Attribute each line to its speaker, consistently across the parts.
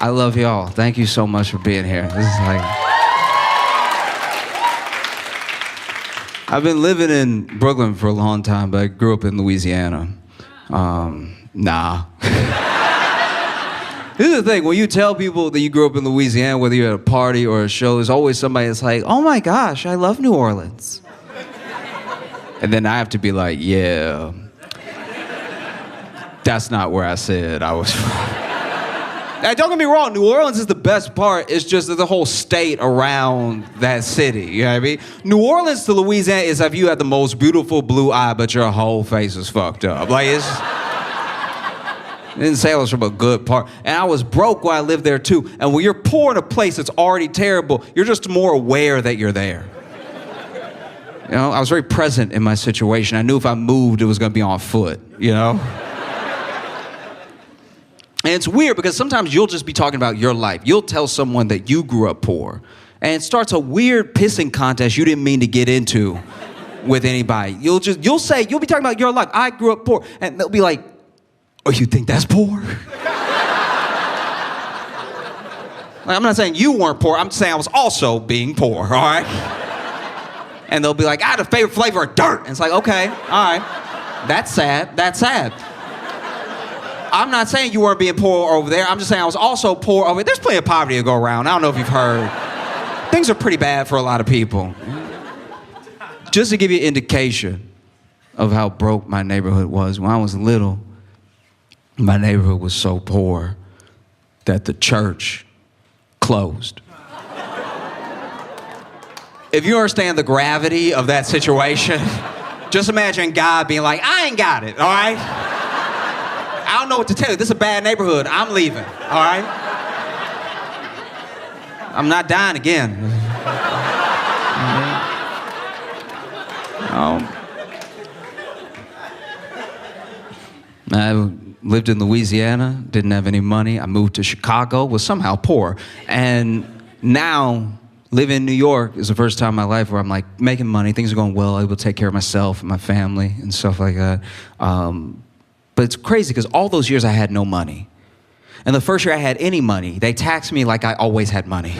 Speaker 1: I love y'all. Thank you so much for being here. This is like... I've been living in Brooklyn for a long time, but I grew up in Louisiana. Nah. This is the thing, when you tell people that you grew up in Louisiana, whether you're at a party or a show, there's always somebody that's like, oh my gosh, I love New Orleans. And then I have to be like, yeah, that's not where I said I was from. Now, don't get me wrong, New Orleans is the best part. It's just the whole state around that city, you know what I mean? New Orleans to Louisiana is if you had the most beautiful blue eye, but your whole face is fucked up. Like, it's... I didn't say I was from a good part. And I was broke while I lived there too. And when you're poor in a place that's already terrible, you're just more aware that you're there. You know, I was very present in my situation. I knew if I moved, it was gonna be on foot, you know? And it's weird because sometimes you'll just be talking about your life. You'll tell someone that you grew up poor. And it starts a weird pissing contest you didn't mean to get into with anybody. You'll be talking about your life. I grew up poor. And they'll be like, oh, you think that's poor? Like, I'm not saying you weren't poor. I'm just saying I was also being poor, all right? And they'll be like, I had a favorite flavor of dirt. And it's like, okay, all right. That's sad. That's sad. I'm not saying you weren't being poor over there. I'm just saying I was also poor over there. There's plenty of poverty to go around. I don't know if you've heard. Things are pretty bad for a lot of people. Just to give you an indication of how broke my neighborhood was, when I was little, my neighborhood was so poor that the church closed. If you understand the gravity of that situation, just imagine God being like, I ain't got it, all right? I don't know what to tell you. This is a bad neighborhood. I'm leaving, all right? I'm not dying again. I lived in Louisiana, didn't have any money. I moved to Chicago, was somehow poor. And now, living in New York is the first time in my life where I'm like making money, things are going well, able to take care of myself and my family and stuff like that. But it's crazy because all those years I had no money. And the first year I had any money, they taxed me like I always had money.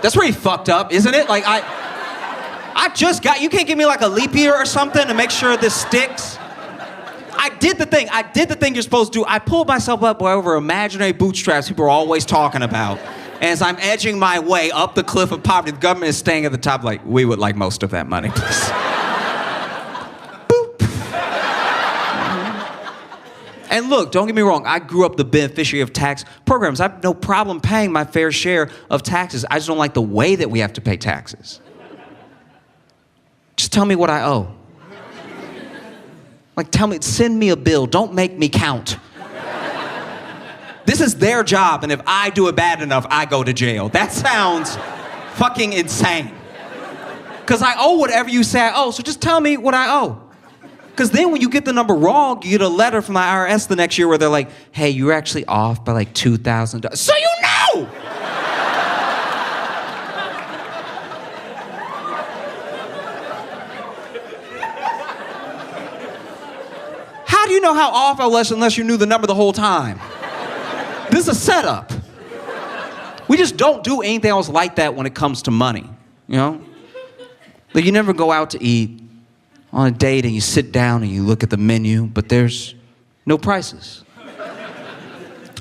Speaker 1: That's pretty fucked up, isn't it? Like you can't give me like a leap year or something to make sure this sticks. I did the thing you're supposed to do. I pulled myself up over imaginary bootstraps people are always talking about. And as I'm edging my way up the cliff of poverty, the government is staying at the top like, we would like most of that money, please. Boop. And look, don't get me wrong, I grew up the beneficiary of tax programs. I have no problem paying my fair share of taxes. I just don't like the way that we have to pay taxes. Just tell me what I owe. Like, send me a bill. Don't make me count. This is their job, and if I do it bad enough, I go to jail. That sounds fucking insane. Because I owe whatever you say I owe, so just tell me what I owe. Because then when you get the number wrong, you get a letter from the IRS the next year where they're like, hey, you're actually off by like $2,000. So you know! How do you know how off I was unless you knew the number the whole time? This is a setup. We just don't do anything else like that when it comes to money, you know? Like, you never go out to eat on a date and you sit down and you look at the menu, but there's no prices.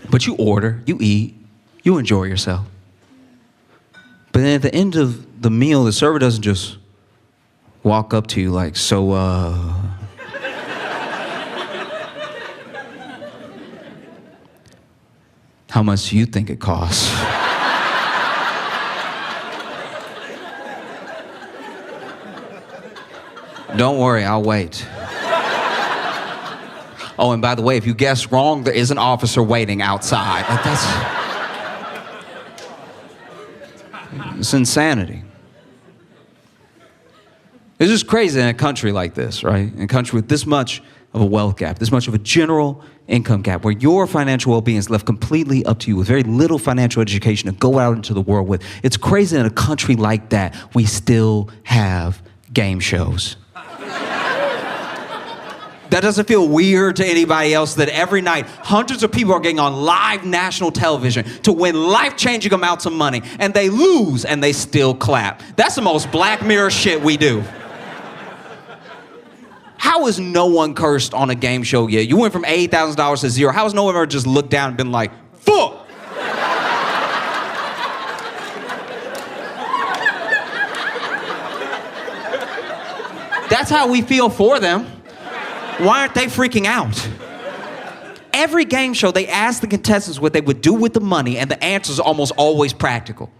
Speaker 1: But you order, you eat, you enjoy yourself. But then at the end of the meal, the server doesn't just walk up to you like, so, how much do you think it costs? Don't worry, I'll wait. Oh, and by the way, if you guess wrong, there is an officer waiting outside. Like, it's insanity. It's just crazy in a country like this, right? In a country with this much of a wealth gap, this much of a general income gap, where your financial well-being is left completely up to you with very little financial education to go out into the world with. It's crazy in a country like that, we still have game shows. That doesn't feel weird to anybody else that every night hundreds of people are getting on live national television to win life-changing amounts of money, and they lose and they still clap. That's the most Black Mirror shit we do. How has no one cursed on a game show yet? You went from $80,000 to zero. How has no one ever just looked down and been like, fuck? That's how we feel for them. Why aren't they freaking out? Every game show, they ask the contestants what they would do with the money, and the answer is almost always practical.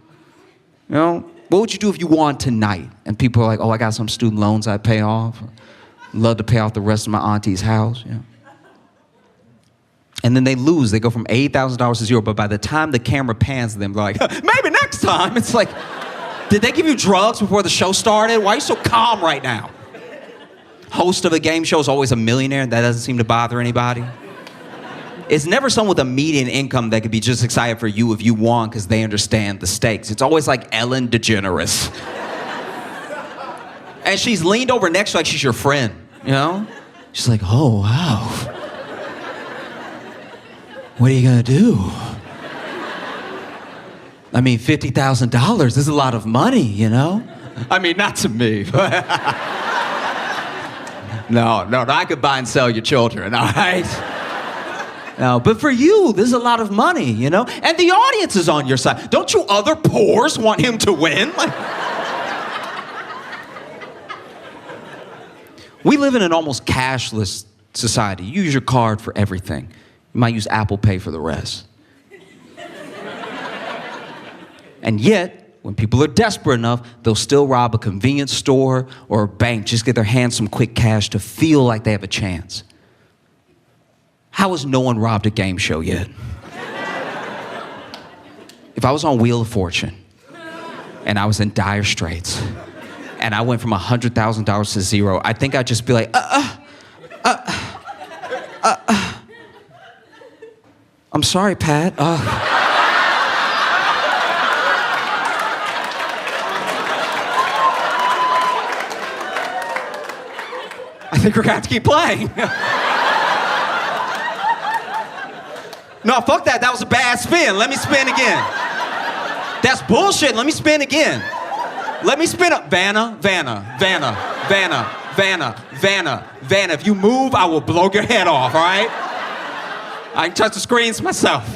Speaker 1: You know, what would you do if you won tonight? And people are like, oh, I got some student loans I'd pay off. Love to pay off the rest of my auntie's house. Yeah. And then they lose. They go from $80,000 to zero, but by the time the camera pans them, they're like, maybe next time. It's like, did they give you drugs before the show started? Why are you so calm right now? Host of a game show is always a millionaire. That doesn't seem to bother anybody. It's never someone with a median income that could be just excited for you if you won because they understand the stakes. It's always like Ellen DeGeneres. And she's leaned over next to you like she's your friend, you know? She's like, oh, wow. What are you gonna do? I mean, $50,000 is a lot of money, you know? I mean, not to me, but... No, I could buy and sell your children, all right? No, but for you, this is a lot of money, you know? And the audience is on your side. Don't you other poors want him to win? Like... We live in an almost cashless society. You use your card for everything. You might use Apple Pay for the rest. And yet, when people are desperate enough, they'll still rob a convenience store or a bank, just get their hands some quick cash to feel like they have a chance. How has no one robbed a game show yet? If I was on Wheel of Fortune and I was in dire straits and I went from $100,000 to zero, I think I'd just be like, I'm sorry, Pat. I think we're gonna have to keep playing. No, fuck that. That was a bad spin. Let me spin again. That's bullshit. Let me spin again. Let me spin up. Vanna. If you move, I will blow your head off, all right? I can touch the screens myself.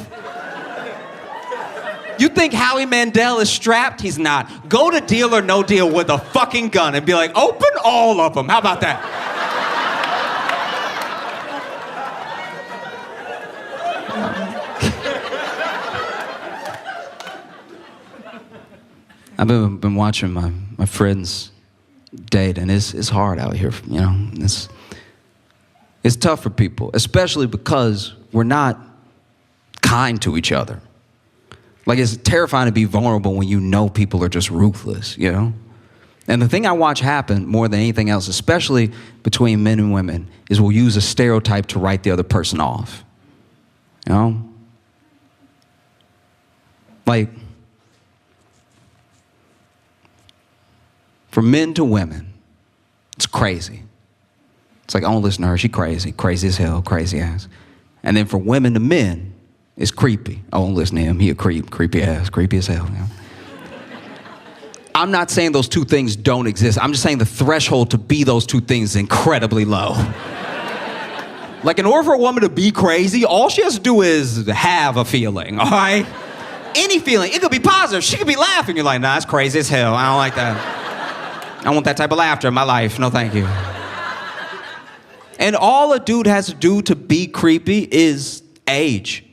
Speaker 1: You think Howie Mandel is strapped? He's not. Go to Deal or No Deal with a fucking gun and be like, open all of them. How about that? I've been watching my friends date, and it's hard out here, you know. It's tough for people, especially because we're not kind to each other. Like, it's terrifying to be vulnerable when you know people are just ruthless, you know? And the thing I watch happen more than anything else, especially between men and women, is we'll use a stereotype to write the other person off, you know? Like, from men to women, it's crazy. It's like, I don't listen to her, she crazy as hell, crazy ass. And then for women to men, it's creepy. I won't listen to him, he a creepy ass, creepy as hell. You know? I'm not saying those two things don't exist. I'm just saying the threshold to be those two things is incredibly low. Like, in order for a woman to be crazy, all she has to do is have a feeling, all right? Any feeling. It could be positive. She could be laughing. You're like, nah, it's crazy as hell. I don't like that. I don't want that type of laughter in my life. No, thank you. And all a dude has to do to be creepy is age.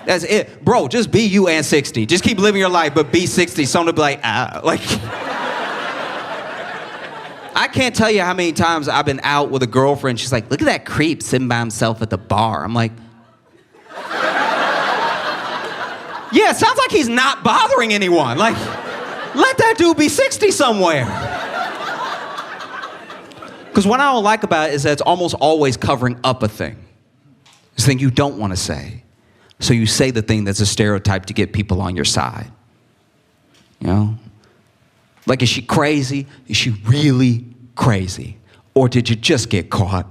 Speaker 1: That's it. Bro, just be you and 60. Just keep living your life, but be 60. Someone will be like, like... I can't tell you how many times I've been out with a girlfriend. She's like, look at that creep sitting by himself at the bar. I'm like... Yeah, it sounds like he's not bothering anyone. Like... Let that dude be 60 somewhere. Because what I don't like about it is that it's almost always covering up a thing. It's a thing you don't want to say. So you say the thing that's a stereotype to get people on your side. You know? Like, is she crazy? Is she really crazy? Or did you just get caught?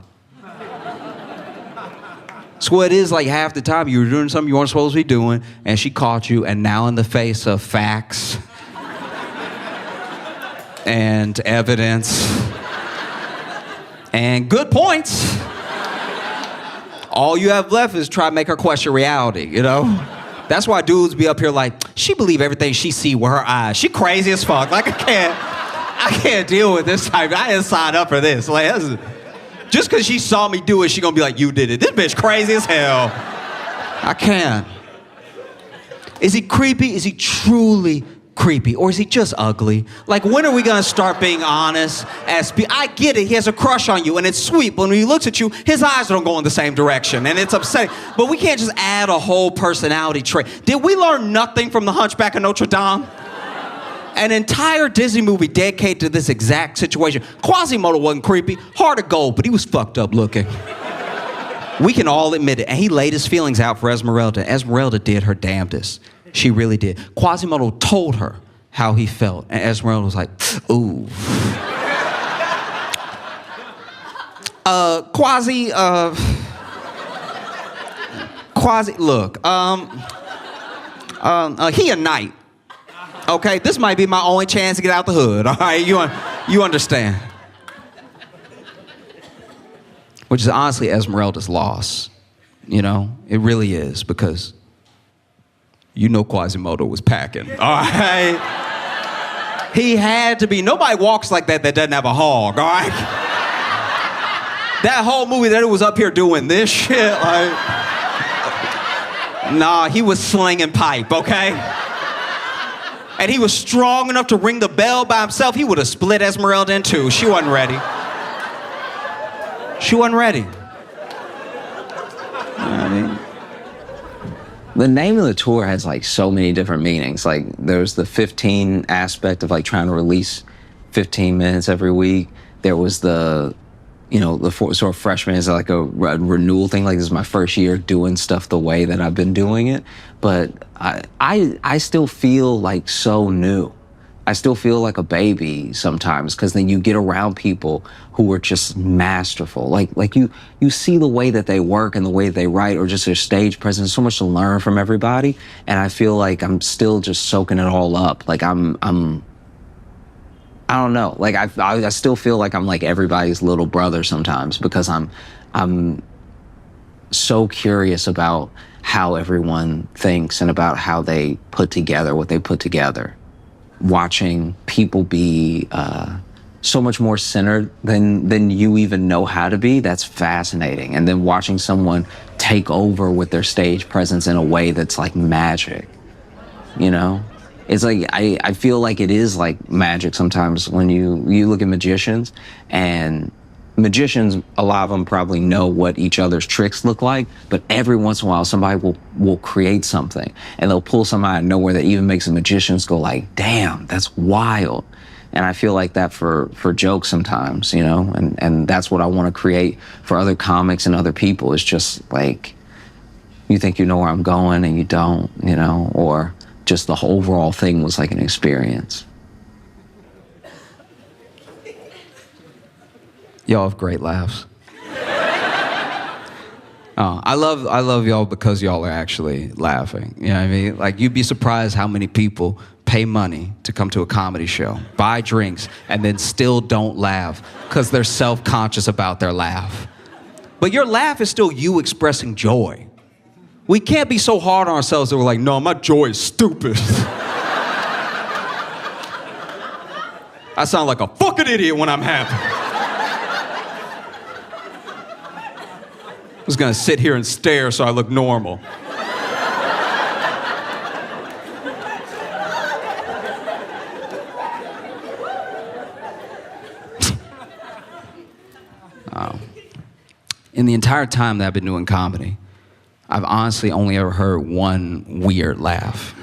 Speaker 1: So it is like half the time you were doing something you weren't supposed to be doing, and she caught you, and now in the face of facts and evidence and good points, all you have left is try to make her question reality, you know? That's why dudes be up here like, she believe everything she see with her eyes. She crazy as fuck. Like, I can't deal with this type. I didn't sign up for this. Like, just because she saw me do it, she gonna be like, you did it. This bitch crazy as hell. I can't. Is he creepy? Is he truly creepy? Or is he just ugly? Like, when are we gonna start being honest? I get it, he has a crush on you, and it's sweet, but when he looks at you, his eyes don't go in the same direction, and it's upsetting. But we can't just add a whole personality trait. Did we learn nothing from The Hunchback of Notre Dame? An entire Disney movie dedicated to this exact situation. Quasimodo wasn't creepy, heart of gold, but he was fucked up looking. We can all admit it. And he laid his feelings out for Esmeralda. Esmeralda did her damnedest. She really did. Quasimodo told her how he felt, and Esmeralda was like, ooh. Look, he a knight. Okay, this might be my only chance to get out the hood, all right? You understand. Which is honestly Esmeralda's loss, you know? It really is, because you know Quasimodo was packing, all right? He had to be. Nobody walks like that doesn't have a hog, all right? That whole movie that it was up here doing this shit, like, nah, he was slinging pipe, okay? And he was strong enough to ring the bell by himself. He would have split Esmeralda in two. She wasn't ready. She wasn't ready. You know what I mean?
Speaker 2: The name of the tour has like so many different meanings. Like there's the 15 aspect of like trying to release 15 minutes every week. There was the, you know, the sort of freshman is like a renewal thing. Like this is my first year doing stuff the way that I've been doing it. But I still feel like so new. I still feel like a baby sometimes, because then you get around people who are just masterful. Like you see the way that they work and the way that they write, or just their stage presence. So much to learn from everybody, and I feel like I'm still just soaking it all up. Like I don't know. Like I still feel like I'm like everybody's little brother sometimes, because I'm so curious about how everyone thinks and about how they put together what they put together. Watching people be so much more centered than you even know how to be, that's fascinating. And then watching someone take over with their stage presence in a way that's like magic, you know? It's like, I feel like it is like magic sometimes when you look at magicians, and magicians, a lot of them probably know what each other's tricks look like, but every once in a while somebody will create something, and they'll pull something out of nowhere that even makes the magicians go like, damn, that's wild. And I feel like that for jokes sometimes, you know, and that's what I want to create for other comics and other people. It's just like, you think you know where I'm going and you don't, you know, or just the whole overall thing was like an experience.
Speaker 1: Y'all have great laughs. I love y'all because y'all are actually laughing. You know what I mean? Like, you'd be surprised how many people pay money to come to a comedy show, buy drinks, and then still don't laugh because they're self-conscious about their laugh. But your laugh is still you expressing joy. We can't be so hard on ourselves that we're like, no, my joy is stupid. I sound like a fucking idiot when I'm happy. I was gonna sit here and stare so I look normal. In the entire time that I've been doing comedy, I've honestly only ever heard one weird laugh.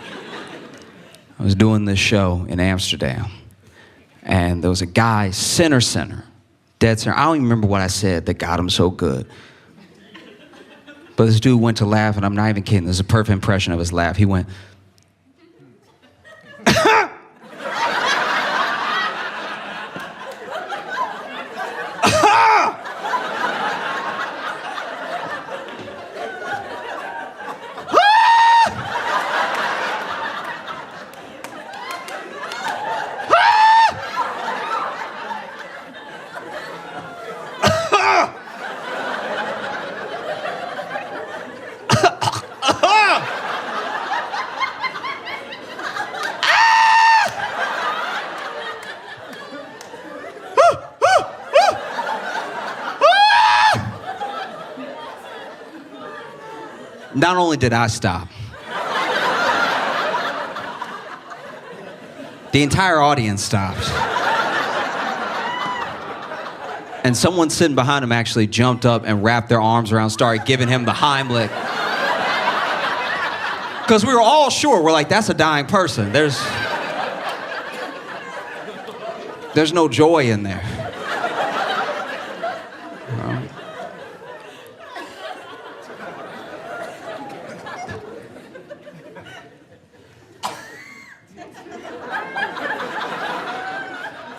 Speaker 1: I was doing this show in Amsterdam, and there was a guy, center, dead center. I don't even remember what I said that got him so good. But this dude went to laugh, and I'm not even kidding. This is a perfect impression of his laugh. He went, Not only did I stop, the entire audience stopped. And someone sitting behind him actually jumped up and wrapped their arms around, started giving him the Heimlich. Because we were all sure, we're like, that's a dying person. There's no joy in there.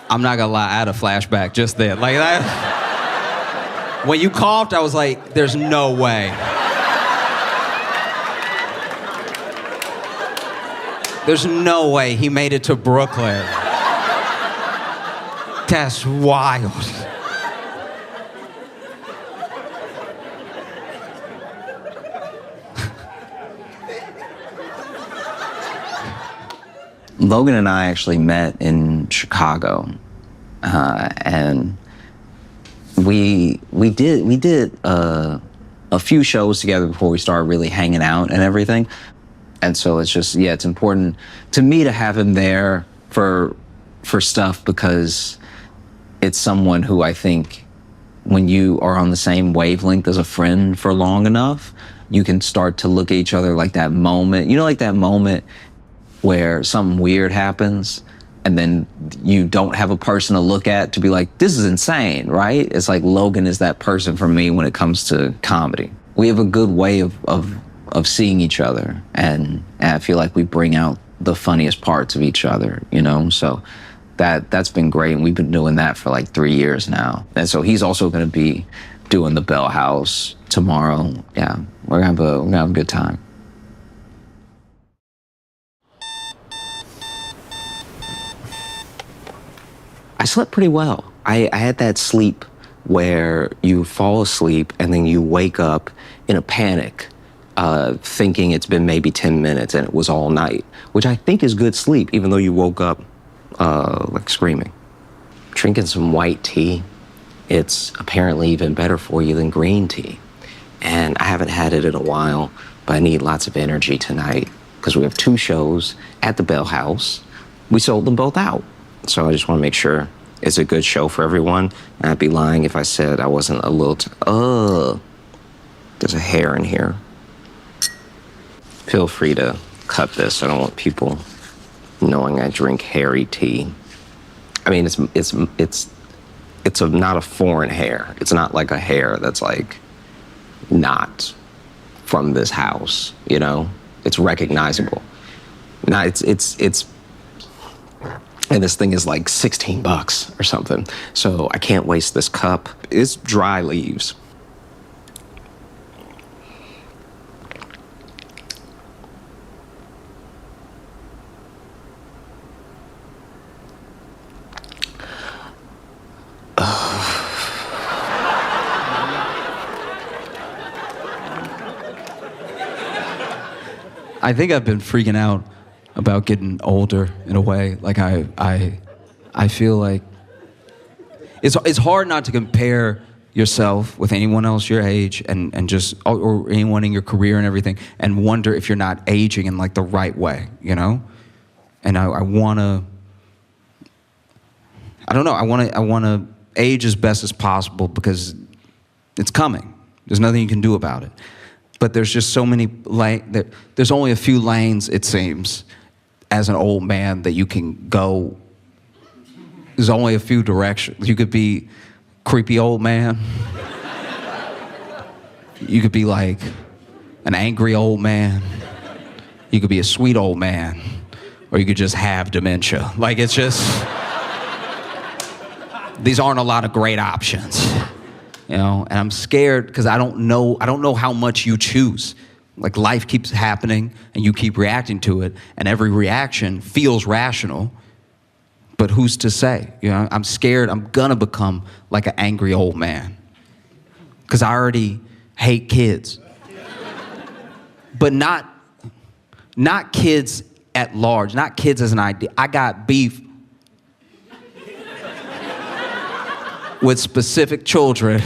Speaker 1: I'm not gonna lie, I had a flashback just then. Like that. When you coughed, I was like, there's no way. There's no way he made it to Brooklyn. That's wild.
Speaker 2: Logan and I actually met in Chicago, and we did a few shows together before we started really hanging out and everything. And so it's just, yeah, it's important to me to have him there for stuff, because it's someone who I think when you are on the same wavelength as a friend for long enough, you can start to look at each other like that moment, like that moment where something weird happens and then you don't have a person to look at to be like, this is insane, right? It's like Logan is that person for me when it comes to comedy. We have a good way of seeing each other, and I feel like we bring out the funniest parts of each other, so that's been great, and we've been doing that for like 3 years now. And so he's also going to be doing the Bell House tomorrow. Yeah, we're gonna have a good time. I slept pretty well. I had that sleep where you fall asleep and then you wake up in a panic, thinking it's been maybe 10 minutes and it was all night, which I think is good sleep, even though you woke up like screaming. Drinking some white tea, it's apparently even better for you than green tea. And I haven't had it in a while, but I need lots of energy tonight because we have 2 shows at the Bell House. We sold them both out. So I just want to make sure it's a good show for everyone. And I'd be lying if I said I wasn't a little, there's a hair in here. Feel free to cut this. I don't want people knowing I drink hairy tea. I mean, it's not a foreign hair. It's not like a hair that's like not from this house, It's recognizable. Now it's and this thing is like $16 or something. So I can't waste this cup. It's dry leaves.
Speaker 1: I think I've been freaking out about getting older in a way. Like I feel like it's hard not to compare yourself with anyone else your age and just or anyone in your career and everything, and wonder if you're not aging in like the right way, And I wanna, I don't know, I wanna age as best as possible because it's coming. There's nothing you can do about it. But there's just so many there's only a few lanes, it seems, as an old man that you can go. There's only a few directions. You could be creepy old man. You could be like an angry old man. You could be a sweet old man. Or you could just have dementia. Like, it's just, these aren't a lot of great options. And I'm scared because I don't know how much you choose. Like, life keeps happening and you keep reacting to it, and every reaction feels rational, but who's to say? I'm scared I'm gonna become like an angry old man because I already hate kids. But not kids at large, not kids as an idea. I got beef with specific children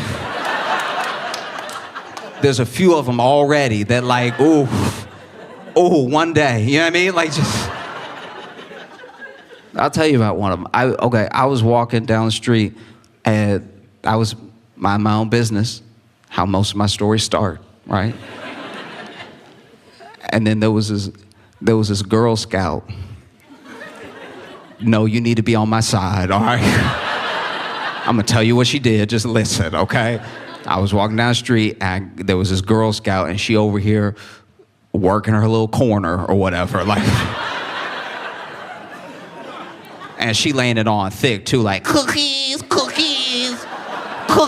Speaker 1: there's a few of them already that like, ooh, one day. You know what I mean? Like just. I'll tell you about one of them. I was walking down the street and I was minding my own business, how most of my stories start, right? And then there was this Girl Scout. No, you need to be on my side, all right? I'm gonna tell you what she did, just listen, okay? I was walking down the street and there was this Girl Scout and she over here working her little corner or whatever, like. And she laying it on thick too, like cookies,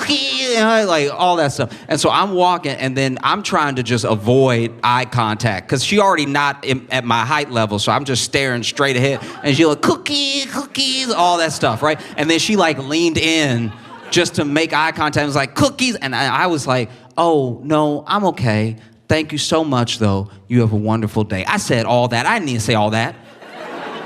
Speaker 1: you know, like all that stuff. And so I'm walking and then I'm trying to just avoid eye contact because she already not at my height level. So I'm just staring straight ahead and she like cookies, all that stuff, right? And then she like leaned in just to make eye contact. It was like cookies. And I was like, oh no, I'm okay. Thank you so much though. You have a wonderful day. I said all that. I didn't need to say all that.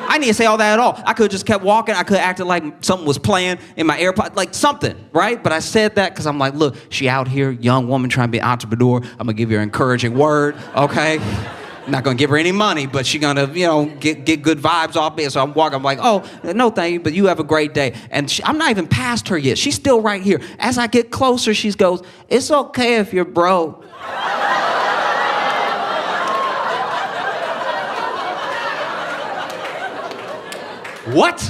Speaker 1: I didn't say all that at all. I could have just kept walking. I could have acted like something was playing in my AirPod, like something, right? But I said that because I'm like, look, she out here, young woman trying to be an entrepreneur. I'm going to give her an encouraging word, okay? I'm not going to give her any money, but she's going to, you know, get good vibes off me. So I'm walking. I'm like, oh, no, thank you, but you have a great day. And I'm not even past her yet. She's still right here. As I get closer, she goes, it's okay if you're broke. What?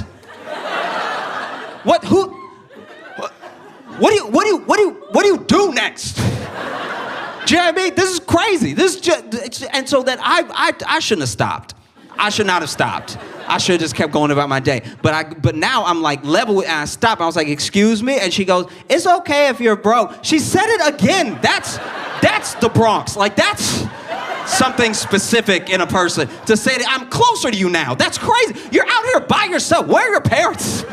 Speaker 1: What? Who? What do you do next? Do you know what I mean? This is crazy. This is just, and so that I shouldn't have stopped. I should not have stopped. I should have just kept going about my day. But now I'm like level with, and I stopped. I was like, excuse me, and she goes, it's okay if you're broke. She said it again. That's the Bronx. Like that's something specific in a person to say that I'm closer to you now. That's crazy. You're out here by yourself. Where are your parents?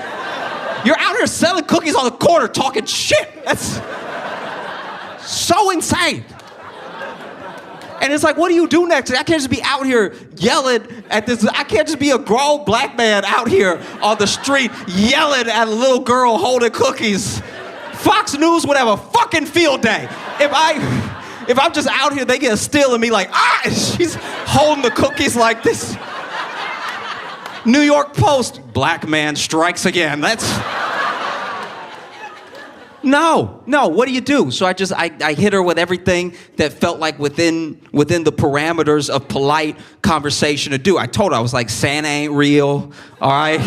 Speaker 1: You're out here selling cookies on the corner talking shit. That's so insane. And it's like, what do you do next? I can't just be out here yelling at this. I can't just be a grown black man out here on the street yelling at a little girl holding cookies. Fox News would have a fucking field day. If I'm just out here, they get a still of me like, and she's holding the cookies like this. New York Post, black man strikes again. That's... No, what do you do? So I hit her with everything that felt like within the parameters of polite conversation to do. I told her, I was like, Santa ain't real, all right?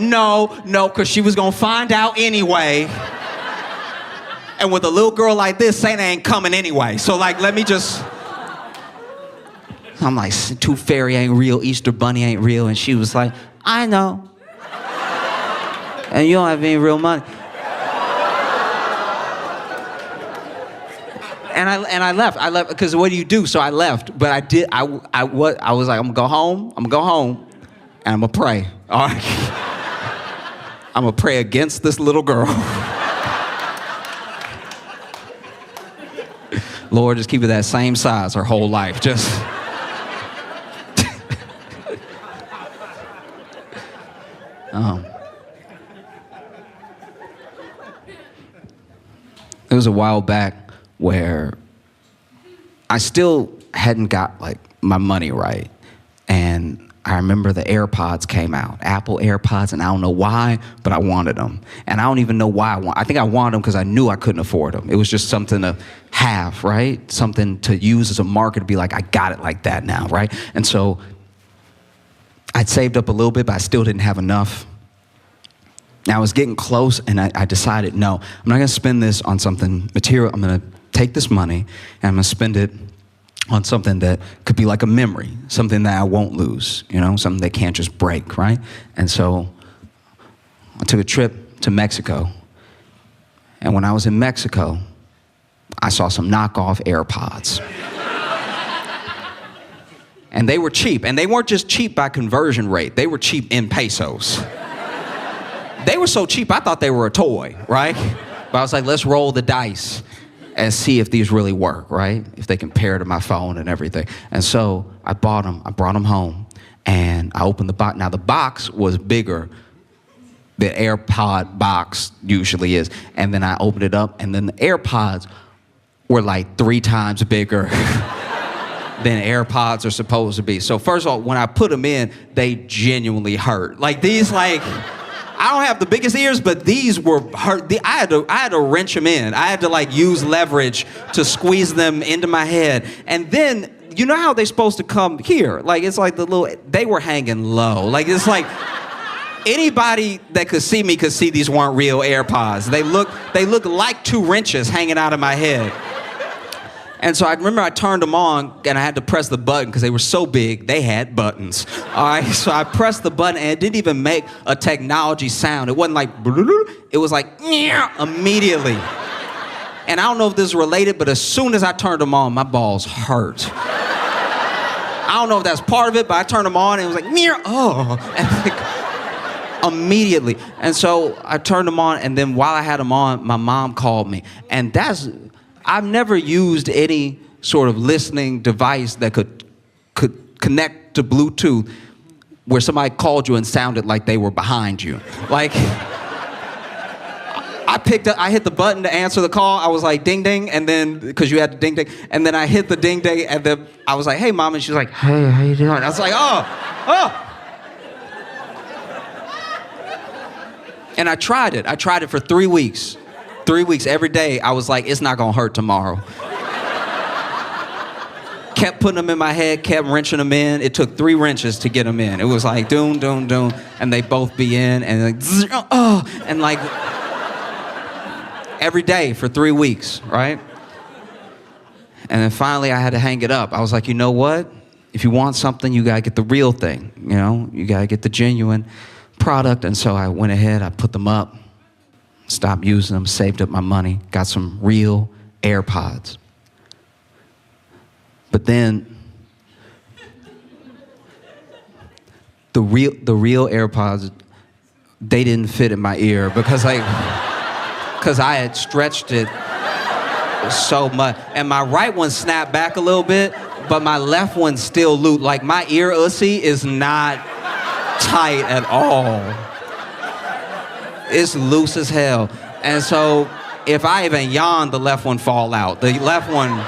Speaker 1: No, because she was gonna find out anyway. And with a little girl like this, Santa ain't coming anyway. So like, let me just... I'm like, Tooth Fairy ain't real, Easter Bunny ain't real. And she was like, I know. And you don't have any real money. And I left. I left because what do you do? So I left. But I was like, I'm gonna go home, and I'm gonna pray. All right. I'm gonna pray against this little girl. Lord, just keep it that same size her whole life. Just. It was a while back where I still hadn't got like my money right. And I remember the AirPods came out, Apple AirPods, and I don't know why, but I wanted them. And I don't even know why I think I wanted them because I knew I couldn't afford them. It was just something to have, right? Something to use as a marker to be like, I got it like that now, right? And so I'd saved up a little bit, but I still didn't have enough. Now I was getting close, and I decided, no, I'm not gonna spend this on something material. I'm gonna take this money, and I'm gonna spend it on something that could be like a memory, something that I won't lose, you know, something that can't just break, right? And so I took a trip to Mexico, and when I was in Mexico, I saw some knockoff AirPods. And they were cheap, and they weren't just cheap by conversion rate, they were cheap in pesos. They were so cheap, I thought they were a toy, right? But I was like, let's roll the dice and see if these really work, right? If they compare to my phone and everything. And so I bought them, I brought them home, and I opened the box. Now the box was bigger than AirPod box usually is. And then I opened it up, and then the AirPods were like 3 times bigger than AirPods are supposed to be. So first of all, when I put them in, they genuinely hurt. Like these, like, I don't have the biggest ears, but these were hurt. I had to wrench them in. I had to like use leverage to squeeze them into my head. And then, you know how they're supposed to come here? Like, it's like they were hanging low. Like, it's like, anybody that could see me could see these weren't real AirPods. They look like 2 wrenches hanging out of my head. And so I remember I turned them on and I had to press the button because they were so big, they had buttons. All right, so I pressed the button and it didn't even make a technology sound. It wasn't like, it was like, immediately. And I don't know if this is related, but as soon as I turned them on, my balls hurt. I don't know if that's part of it, but I turned them on and it was like, and like, immediately. And so I turned them on, and then while I had them on, my mom called me. And I've never used any sort of listening device that could connect to Bluetooth where somebody called you and sounded like they were behind you. Like, I hit the button to answer the call. I was like, ding, ding, and then, because you had the ding, ding, and then I hit the ding, ding, and then I was like, hey, Mom, and she was like, hey, how you doing? I was like, oh. And I tried it for 3 weeks. 3 weeks, every day, I was like, it's not gonna hurt tomorrow. Kept putting them in my head, kept wrenching them in. It took 3 wrenches to get them in. It was like, doom, doom, doom, and they both be in, and like, and like, every day for 3 weeks, right? And then finally, I had to hang it up. I was like, you know what? If you want something, you gotta get the real thing, you know? You gotta get the genuine product. And so I went ahead, I put them up, stopped using them, saved up my money, got some real AirPods. But then the real AirPods, they didn't fit in my ear because I had stretched it so much. And my right one snapped back a little bit, but my left one still loose. Like, my ear ussy is not tight at all. It's loose as hell. And so if I even yawn, the left one fall out. The left one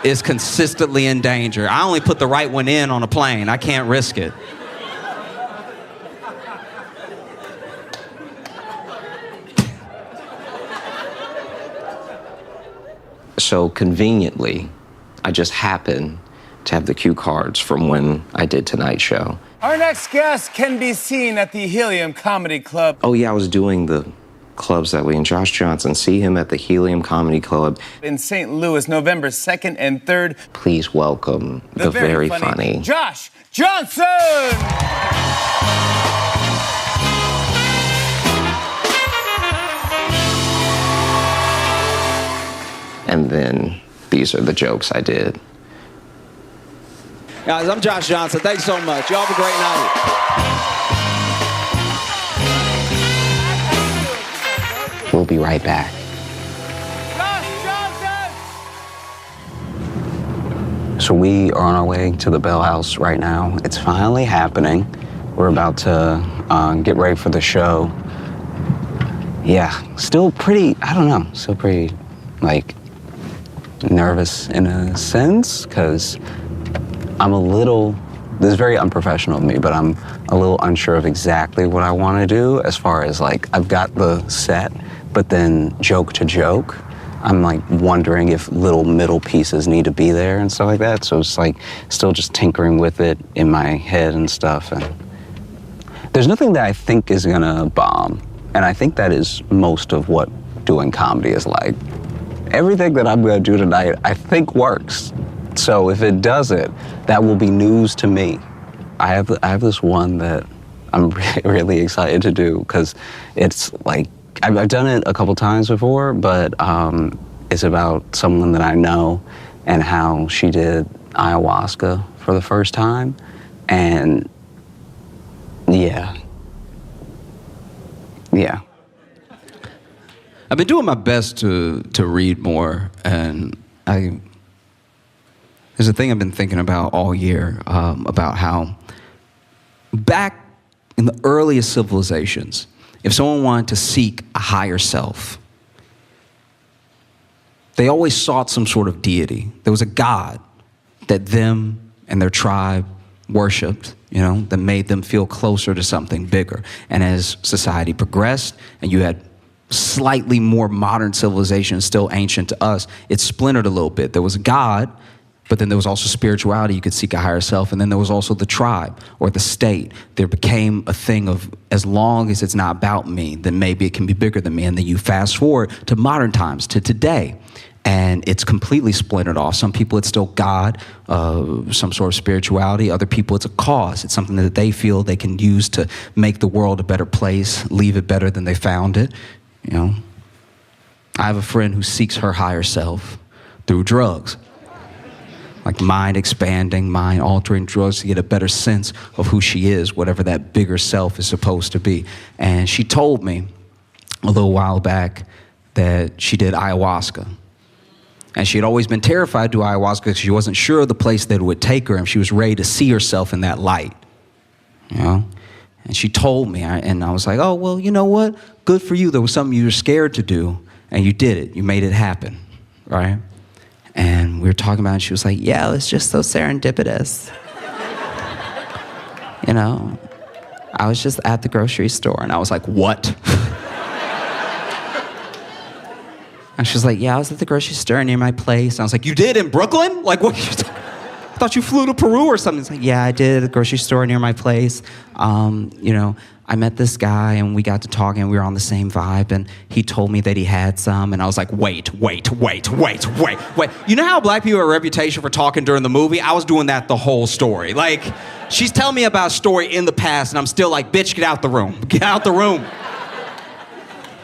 Speaker 1: is consistently in danger. I only put the right one in on a plane. I can't risk it.
Speaker 2: So conveniently, I just happened to have the cue cards from when I did Tonight Show.
Speaker 3: Our next guest can be seen at the Helium Comedy Club.
Speaker 2: Oh yeah, I was doing the clubs that week, and Josh Johnson, see him at the Helium Comedy Club
Speaker 3: In St. Louis, November 2nd and 3rd.
Speaker 2: Please welcome the very funny
Speaker 3: Josh Johnson!
Speaker 2: And then these are the jokes I did.
Speaker 4: Guys, I'm Josh Johnson. Thanks so much. Y'all have a great night.
Speaker 2: We'll be right back.
Speaker 3: Josh Johnson!
Speaker 2: So we are on our way to the Bell House right now. It's finally happening. We're about to get ready for the show. Yeah, still pretty, I don't know, still pretty, like, nervous in a sense, because this is very unprofessional of me, but I'm a little unsure of exactly what I want to do as far as, like, I've got the set, but then joke to joke, I'm like wondering if little middle pieces need to be there and stuff like that. So it's like still just tinkering with it in my head and stuff. And there's nothing that I think is gonna bomb. And I think that is most of what doing comedy is like. Everything that I'm gonna do tonight, I think works. So if it doesn't, that will be news to me. I have this one that I'm really excited to do because it's like, I've done it a couple times before, but it's about someone that I know and how she did ayahuasca for the first time. And yeah.
Speaker 1: I've been doing my best to read more, and there's a thing I've been thinking about all year, about how back in the earliest civilizations, if someone wanted to seek a higher self, they always sought some sort of deity. There was a God that them and their tribe worshipped, that made them feel closer to something bigger. And as society progressed and you had slightly more modern civilization, still ancient to us, it splintered a little bit. There was a God, but then there was also spirituality. You could seek a higher self. And then there was also the tribe or the state. There became a thing of, as long as it's not about me, then maybe it can be bigger than me. And then you fast forward to modern times, to today, and it's completely splintered off. Some people, it's still God, some sort of spirituality. Other people, it's a cause. It's something that they feel they can use to make the world a better place, leave it better than they found it. I have a friend who seeks her higher self through drugs. Like mind-expanding, mind-altering drugs to get a better sense of who she is, whatever that bigger self is supposed to be. And she told me a little while back that she did ayahuasca. And she had always been terrified to do ayahuasca because she wasn't sure of the place that it would take her, and she was ready to see herself in that light. And she told me, and I was like, oh, well, you know what? Good for you. There was something you were scared to do, and you did it. You made it happen, right? And we were talking about it, and she was like, yeah, it was just so serendipitous. I was just at the grocery store, and I was like, what? And she was like, yeah, I was at the grocery store near my place. And I was like, you did in Brooklyn? Like, what? I thought you flew to Peru or something. It's like, yeah, I did at the grocery store near my place. I met this guy, and we got to talking, and we were on the same vibe, and he told me that he had some, and I was like, wait. You know how black people have a reputation for talking during the movie? I was doing that the whole story. Like, she's telling me about a story in the past, and I'm still like, bitch, get out the room. Get out the room.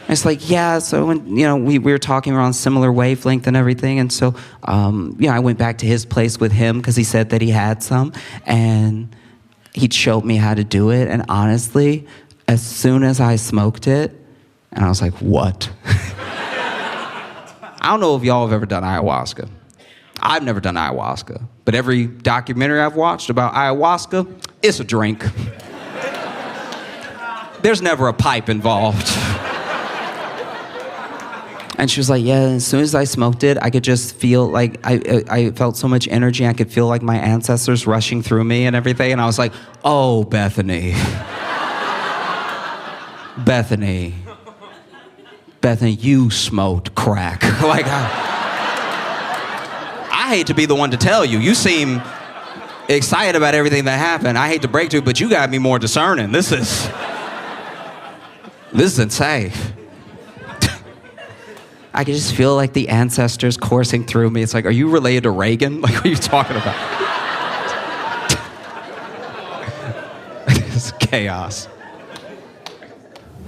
Speaker 1: And it's like, yeah, so when, we were talking, we were on a similar wavelength and everything, and so, I went back to his place with him because he said that he had some, and he showed me how to do it, and honestly, as soon as I smoked it, and I was like, what? I don't know if y'all have ever done ayahuasca. I've never done ayahuasca, but every documentary I've watched about ayahuasca, it's a drink. There's never a pipe involved. And she was like, yeah, as soon as I smoked it, I could just feel like, I felt so much energy. I could feel like my ancestors rushing through me and everything. And I was like, oh, Bethany. Bethany, you smoked crack. Like, I hate to be the one to tell you. You seem excited about everything that happened. I hate to break to you, but you got me more discerning. This is insane. I could just feel like the ancestors coursing through me. It's like, are you related to Reagan? Like, what are you talking about? It's chaos.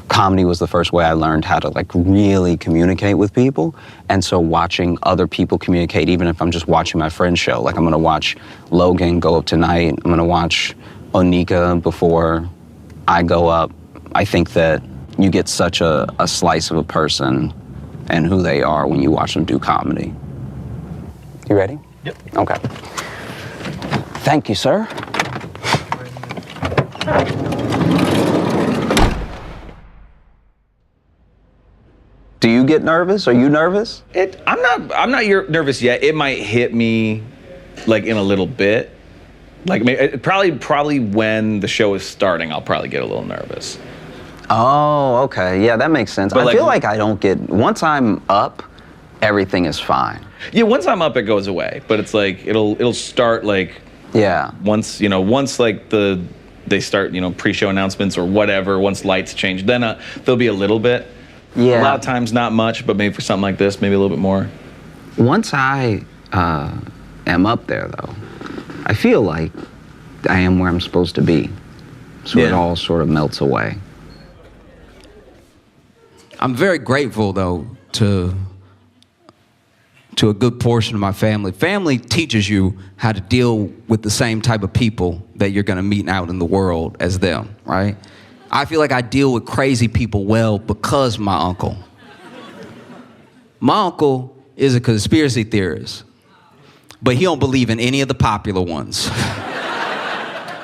Speaker 2: Comedy was the first way I learned how to really communicate with people. And so watching other people communicate, even if I'm just watching my friend's show, like I'm gonna watch Logan go up tonight, I'm gonna watch Onika before I go up. I think that you get such a slice of a person and who they are when you watch them do comedy. You ready?
Speaker 3: Yep.
Speaker 2: Okay. Thank you, sir. Do you get nervous? Are you nervous?
Speaker 5: I'm not nervous yet. It might hit me in a little bit. Probably when the show is starting, I'll probably get a little nervous.
Speaker 2: Oh, okay. Yeah, that makes sense. I feel like I don't get, once I'm up, everything is fine.
Speaker 5: Yeah, once I'm up, it goes away. But it's it'll start
Speaker 2: yeah.
Speaker 5: Once they start, pre-show announcements or whatever, once lights change, then there'll be a little bit.
Speaker 2: Yeah.
Speaker 5: A lot of times not much, but maybe for something like this, maybe a little bit more.
Speaker 2: Once I am up there, though, I feel like I am where I'm supposed to be. So it all sort of melts away.
Speaker 1: I'm very grateful, though, to a good portion of my family. Family teaches you how to deal with the same type of people that you're going to meet out in the world as them, right? I feel like I deal with crazy people well because my uncle. My uncle is a conspiracy theorist, but he don't believe in any of the popular ones.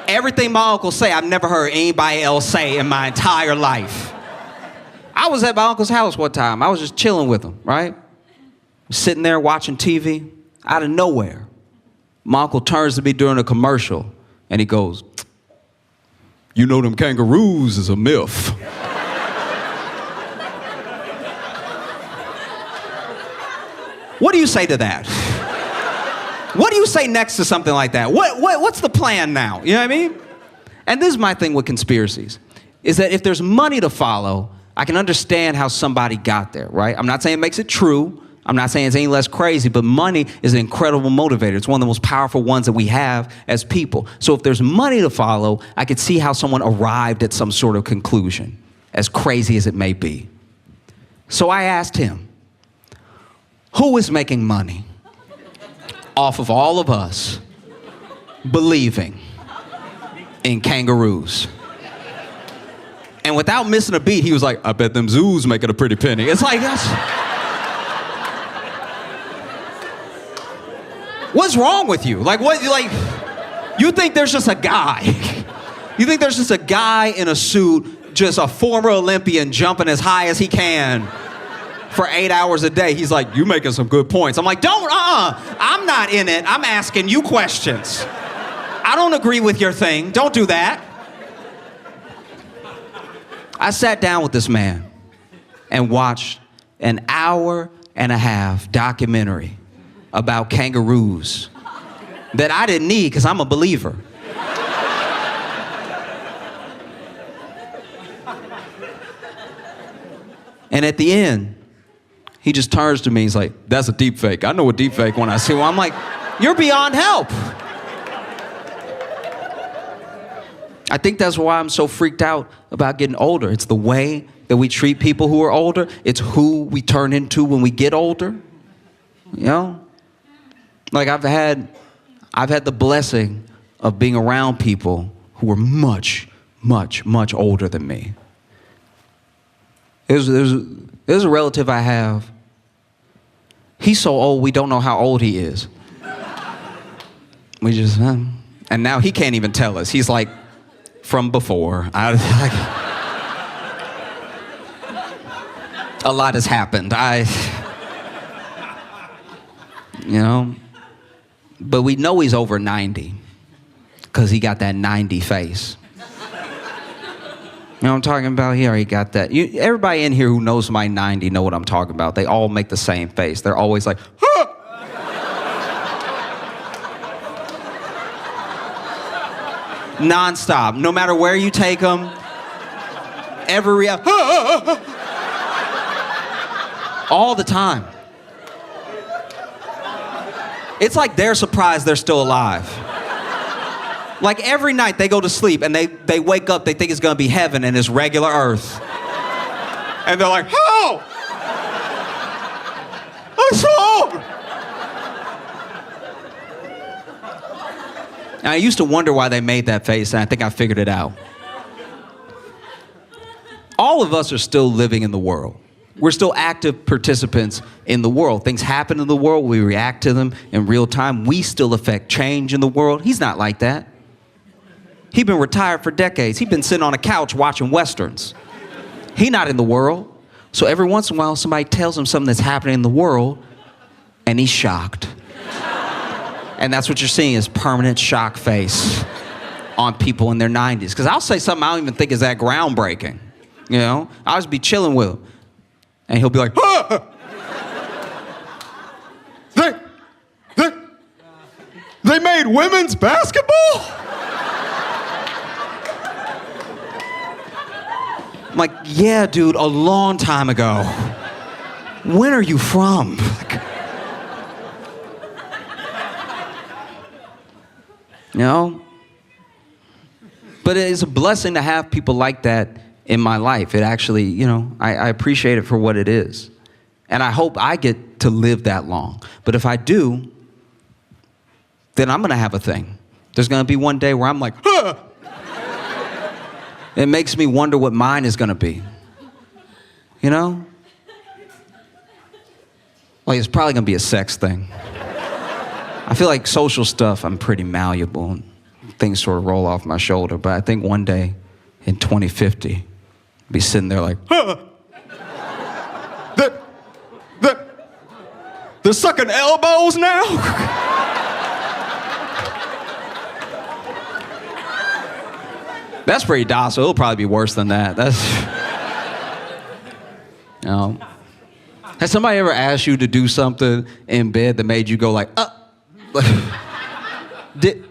Speaker 1: Everything my uncle say, I've never heard anybody else say in my entire life. I was at my uncle's house one time. I was just chilling with him, right? Sitting there watching TV, out of nowhere, my uncle turns to me during a commercial, and he goes, "You know them kangaroos is a myth." What do you say to that? What do you say next to something like that? What's the plan now? You know what I mean? And this is my thing with conspiracies, is that if there's money to follow, I can understand how somebody got there, right? I'm not saying it makes it true. I'm not saying it's any less crazy, but money is an incredible motivator. It's one of the most powerful ones that we have as people. So if there's money to follow, I could see how someone arrived at some sort of conclusion, as crazy as it may be. So I asked him, who is making money off of all of us believing in kangaroos? And without missing a beat, he was like, "I bet them zoos making a pretty penny." It's like, that's... What's wrong with you? Like, what, like, you think there's just a guy? You think there's just a guy in a suit, just a former Olympian jumping as high as he can for 8 hours a day? He's like, "You making some good points." I'm like, I'm not in it. I'm asking you questions. I don't agree with your thing. Don't do that. I sat down with this man and watched an 1.5-hour documentary about kangaroos that I didn't need because I'm a believer. And at the end, he just turns to me, he's like, "That's a deep fake. I know a deep fake when I see one." I'm like, you're beyond help. I think that's why I'm so freaked out about getting older. It's the way that we treat people who are older. It's who we turn into when we get older. You know? Like I've had the blessing of being around people who were much, much, much older than me. There's a relative I have. He's so old, we don't know how old he is. We just, and now he can't even tell us. He's like, from before. A lot has happened. But we know he's over 90 because he got that 90 face. You know what I'm talking about? He already got that. Everybody in here who knows my 90 know what I'm talking about. They all make the same face. They're always like, "Huh!" Non-stop. No matter where you take them, all the time. It's like they're surprised they're still alive. Like every night they go to sleep and they wake up, they think it's gonna be heaven and it's regular earth. And they're like, "Oh! I'm so old!" And I used to wonder why they made that face, and I think I figured it out. All of us are still living in the world. We're still active participants in the world. Things happen in the world, we react to them in real time. We still affect change in the world. He's not like that. He's been retired for decades. He's been sitting on a couch watching Westerns. He's not in the world. So every once in a while, somebody tells him something that's happening in the world, and he's shocked. And that's what you're seeing is permanent shock face on people in their 90s. Because I'll say something I don't even think is that groundbreaking. You know? I'll just be chilling with him. And he'll be like, "Ah! They made women's basketball?" I'm like, "Yeah, dude, a long time ago. When are you from?" You know? But it is a blessing to have people like that in my life. It actually, you know, I appreciate it for what it is. And I hope I get to live that long. But if I do, then I'm gonna have a thing. There's gonna be one day where I'm like, "Ah!" It makes me wonder what mine is gonna be. You know? Like, it's probably gonna be a sex thing. I feel like social stuff, I'm pretty malleable and things sort of roll off my shoulder. But I think one day in 2050, I'll be sitting there like, "Huh! The You're sucking elbows now? That's pretty docile. It'll probably be worse than that. Has somebody ever asked you to do something in bed that made you go like, Did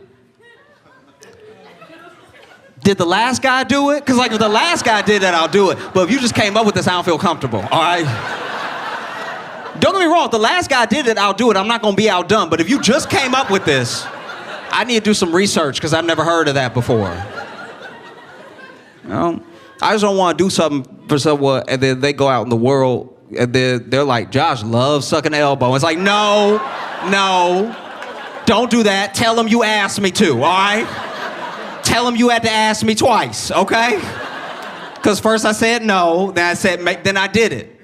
Speaker 1: the last guy do it? Because like if the last guy did that, I'll do it. But if you just came up with this, I don't feel comfortable, all right? Don't get me wrong, if the last guy did it, I'll do it. I'm not gonna be outdone. But if you just came up with this, I need to do some research because I've never heard of that before. I just don't want to do something for someone and then they go out in the world and they're like, Josh loves sucking elbow. It's like, no, don't do that. Tell him you asked me to, all right? Tell him you had to ask me twice, okay? Because first I said no, then I said, then I did it.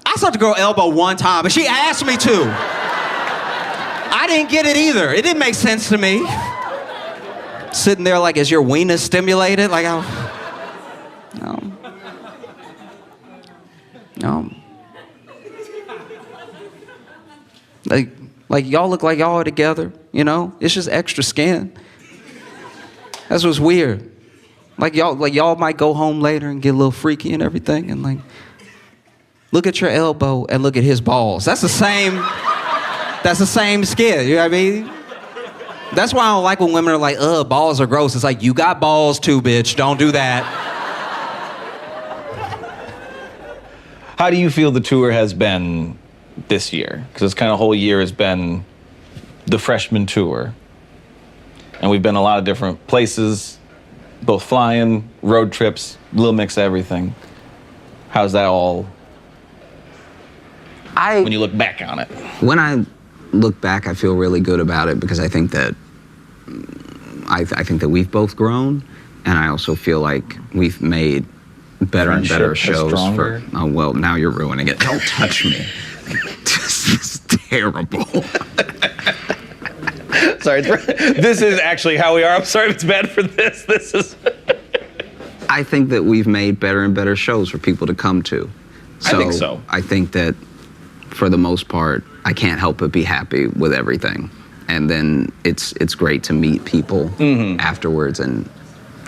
Speaker 1: I sucked a girl elbow one time, and she asked me to. I didn't get it either. It didn't make sense to me. Sitting there like, is your wiener stimulated? Like, no. Like y'all look like y'all are together, you know? It's just extra skin. That's what's weird. Like y'all might go home later and get a little freaky and everything, and like, look at your elbow and look at his balls. That's the same skin, you know what I mean? That's why I don't like when women are like, balls are gross. It's like, you got balls too, bitch. Don't do that.
Speaker 5: How do you feel the tour has been this year? Because this kind of whole year has been the freshman tour. And we've been a lot of different places, both flying, road trips, a little mix of everything. How's that all, when you look back on it?
Speaker 2: When I look back, I feel really good about it because I think that I think that we've both grown, and I also feel like we've made better and better shows for. Oh well, now you're ruining it. Don't touch me. This is terrible.
Speaker 5: Sorry, this is actually how we are. I'm sorry if it's bad for this. This is.
Speaker 2: I think that we've made better and better shows for people to come to.
Speaker 5: I think so.
Speaker 2: I think that for the most part, I can't help but be happy with everything. And then it's great to meet people afterwards and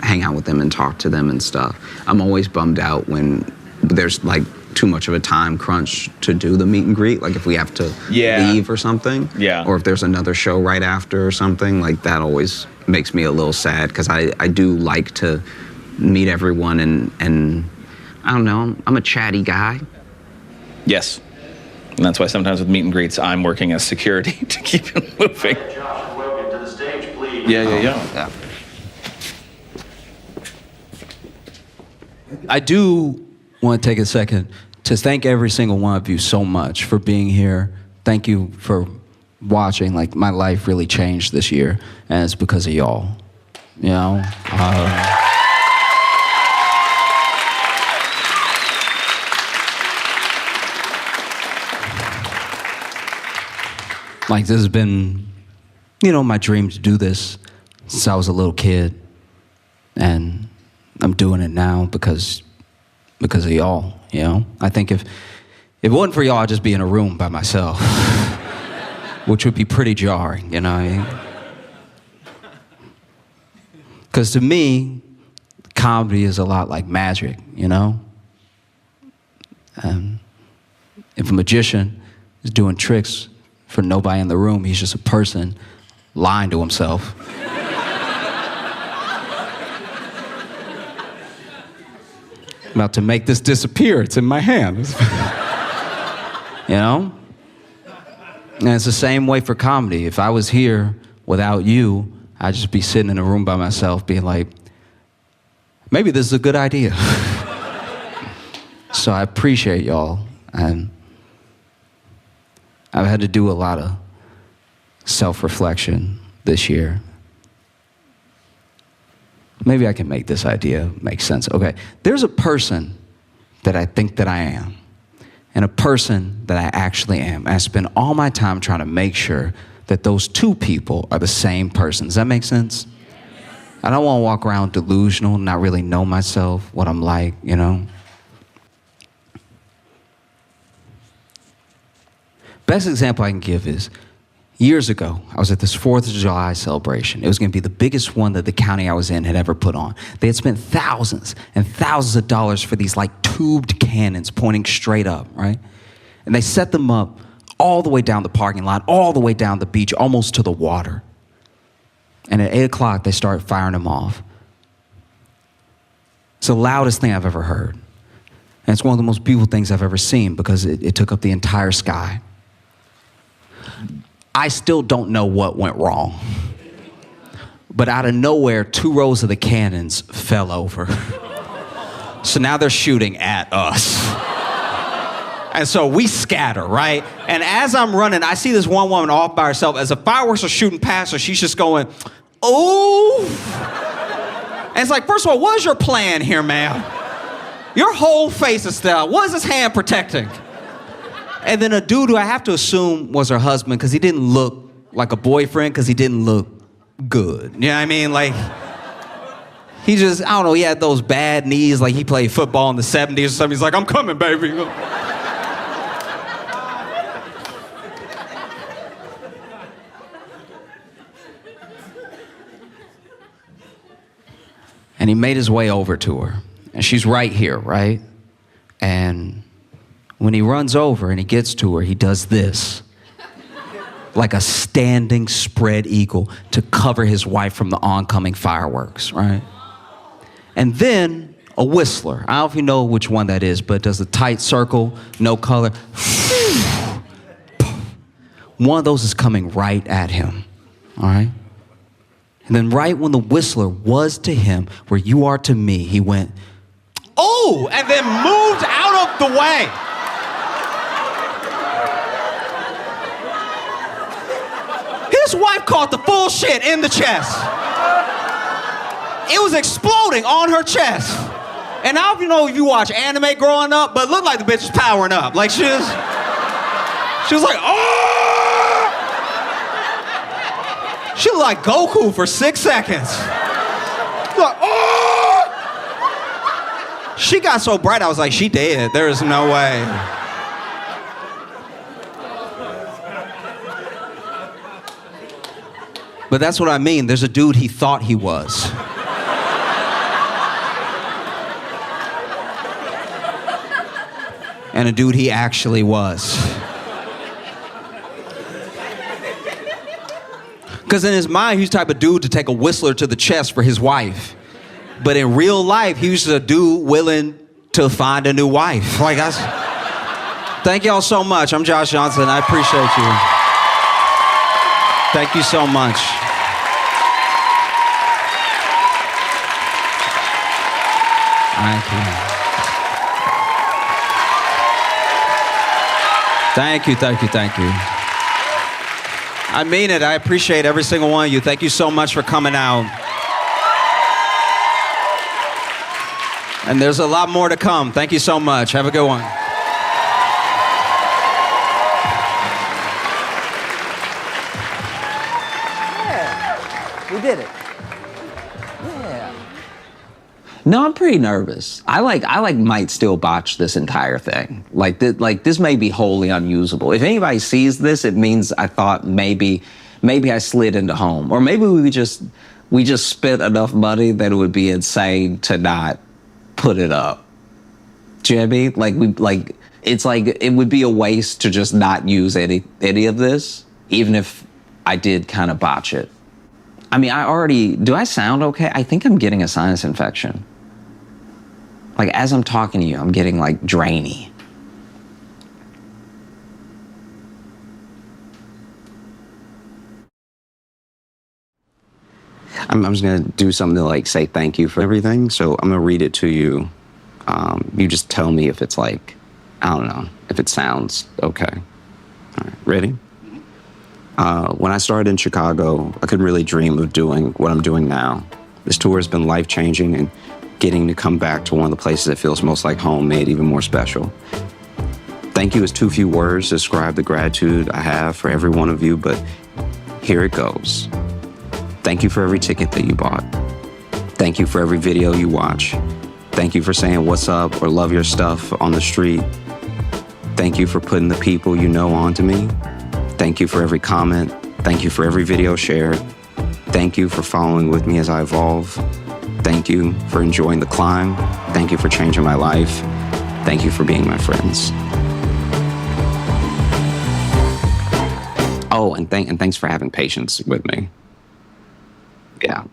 Speaker 2: hang out with them and talk to them and stuff. I'm always bummed out when there's like too much of a time crunch to do the meet and greet. Like if we have to leave or something. Yeah. Or if there's another show right after or something, like that always makes me a little sad because I do like to meet everyone and I don't know, I'm a chatty guy.
Speaker 5: Yes. And that's why sometimes with meet and greets, I'm working as security to keep it moving.
Speaker 6: Josh, welcome to the stage, please.
Speaker 5: Yeah.
Speaker 1: I do want to take a second to thank every single one of you so much for being here. Thank you for watching. Like, my life really changed this year, and it's because of y'all. You know? Like, this has been, my dream to do this since I was a little kid. And I'm doing it now because of y'all, I think if it wasn't for y'all, I'd just be in a room by myself, which would be pretty jarring, you know what I mean? Because to me, comedy is a lot like magic, And if a magician is doing tricks for nobody in the room, he's just a person lying to himself. About to make this disappear. It's in my hand. And it's the same way for comedy. If I was here without you, I'd just be sitting in a room by myself being like, maybe this is a good idea. So I appreciate y'all. And I've had to do a lot of self-reflection this year. Maybe I can make this idea make sense. Okay, there's a person that I think that I am, and a person that I actually am. And I spend all my time trying to make sure that those two people are the same person. Does that make sense? I don't want to walk around delusional, not really know myself, what I'm like, you know? Best example I can give is years ago, I was at this 4th of July celebration. It was going to be the biggest one that the county I was in had ever put on. They had spent thousands and thousands of dollars for these like tubed cannons pointing straight up, right? And they set them up all the way down the parking lot, all the way down the beach, almost to the water. And at 8 o'clock, they start firing them off. It's the loudest thing I've ever heard. And it's one of the most beautiful things I've ever seen because it took up the entire sky. I still don't know what went wrong. But out of nowhere, 2 rows of the cannons fell over. So now they're shooting at us. And so we scatter, right? And as I'm running, I see this one woman off by herself. As the fireworks are shooting past her, she's just going, oh. And it's like, first of all, what is your plan here, ma'am? Your whole face is still, what is this hand protecting? And then a dude who I have to assume was her husband because he didn't look like a boyfriend because he didn't look good. You know what I mean? Like, he just, I don't know, he had those bad knees like he played football in the 70s or something. He's like, I'm coming, baby. And he made his way over to her. And she's right here, right? And when he runs over and he gets to her, he does this. Like a standing spread eagle to cover his wife from the oncoming fireworks, right? And then a whistler. I don't know if you know which one that is, but it does a tight circle, no color. One of those is coming right at him, all right? And then right when the whistler was to him where you are to me, he went, oh, and then moved out of the way. His wife caught the full shit in the chest. It was exploding on her chest. And I don't know if you watch anime growing up, but it looked like the bitch was powering up. Like she was like, oh! She looked like Goku for 6 seconds. Like, oh! She got so bright, I was like, she dead. There is no way. But that's what I mean. There's a dude he thought he was. And a dude he actually was. Because in his mind, he's the type of dude to take a whistler to the chest for his wife. But in real life, he was a dude willing to find a new wife. Like, thank y'all so much. I'm Josh Johnson. I appreciate you. Thank you so much. Thank you. Thank you, thank you, thank you. I mean it. I appreciate every single one of you. Thank you so much for coming out. And there's a lot more to come. Thank you so much. Have a good one.
Speaker 4: Yeah, we did it. Yeah.
Speaker 2: No, I'm pretty nervous. I might still botch this entire thing. Like this may be wholly unusable. If anybody sees this, it means I thought maybe I slid into home, or maybe we just spent enough money that it would be insane to not put it up. Do you know what I mean? It's like it would be a waste to just not use any of this, even if I did kind of botch it. I mean, do I sound okay? I think I'm getting a sinus infection. Like, as I'm talking to you, I'm getting, like, drainy. I'm just going to do something to, like, say thank you for everything. So I'm going to read it to you. You just tell me if it's, like, I don't know, if it sounds okay. All right, ready? When I started in Chicago, I couldn't really dream of doing what I'm doing now. This tour has been life-changing, and getting to come back to one of the places that feels most like home made it even more special. Thank you is too few words to describe the gratitude I have for every one of you, but here it goes. Thank you for every ticket that you bought, Thank you for every video you watch. Thank you for saying what's up or love your stuff on the street. Thank you for putting the people you know onto me. Thank you for every comment. Thank you for every video shared. Thank you for following with me as I evolve. Thank you for enjoying the climb. Thank you for changing my life. Thank you for being my friends. Oh, and thanks for having patience with me. Yeah.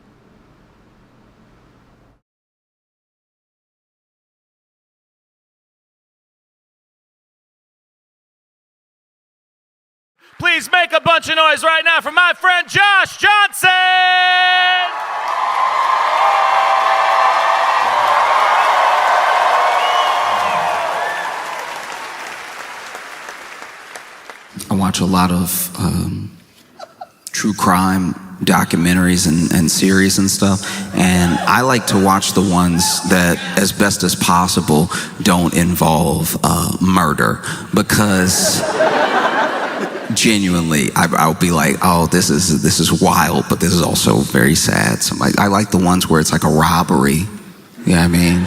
Speaker 7: Please make a bunch of noise right now for my friend Josh Johnson!
Speaker 8: I watch a lot of true crime documentaries and series and stuff, and I like to watch the ones that, as best as possible, don't involve murder, because genuinely, I'll be like, oh, this is wild, but this is also very sad. So I like the ones where it's like a robbery. You know what I mean?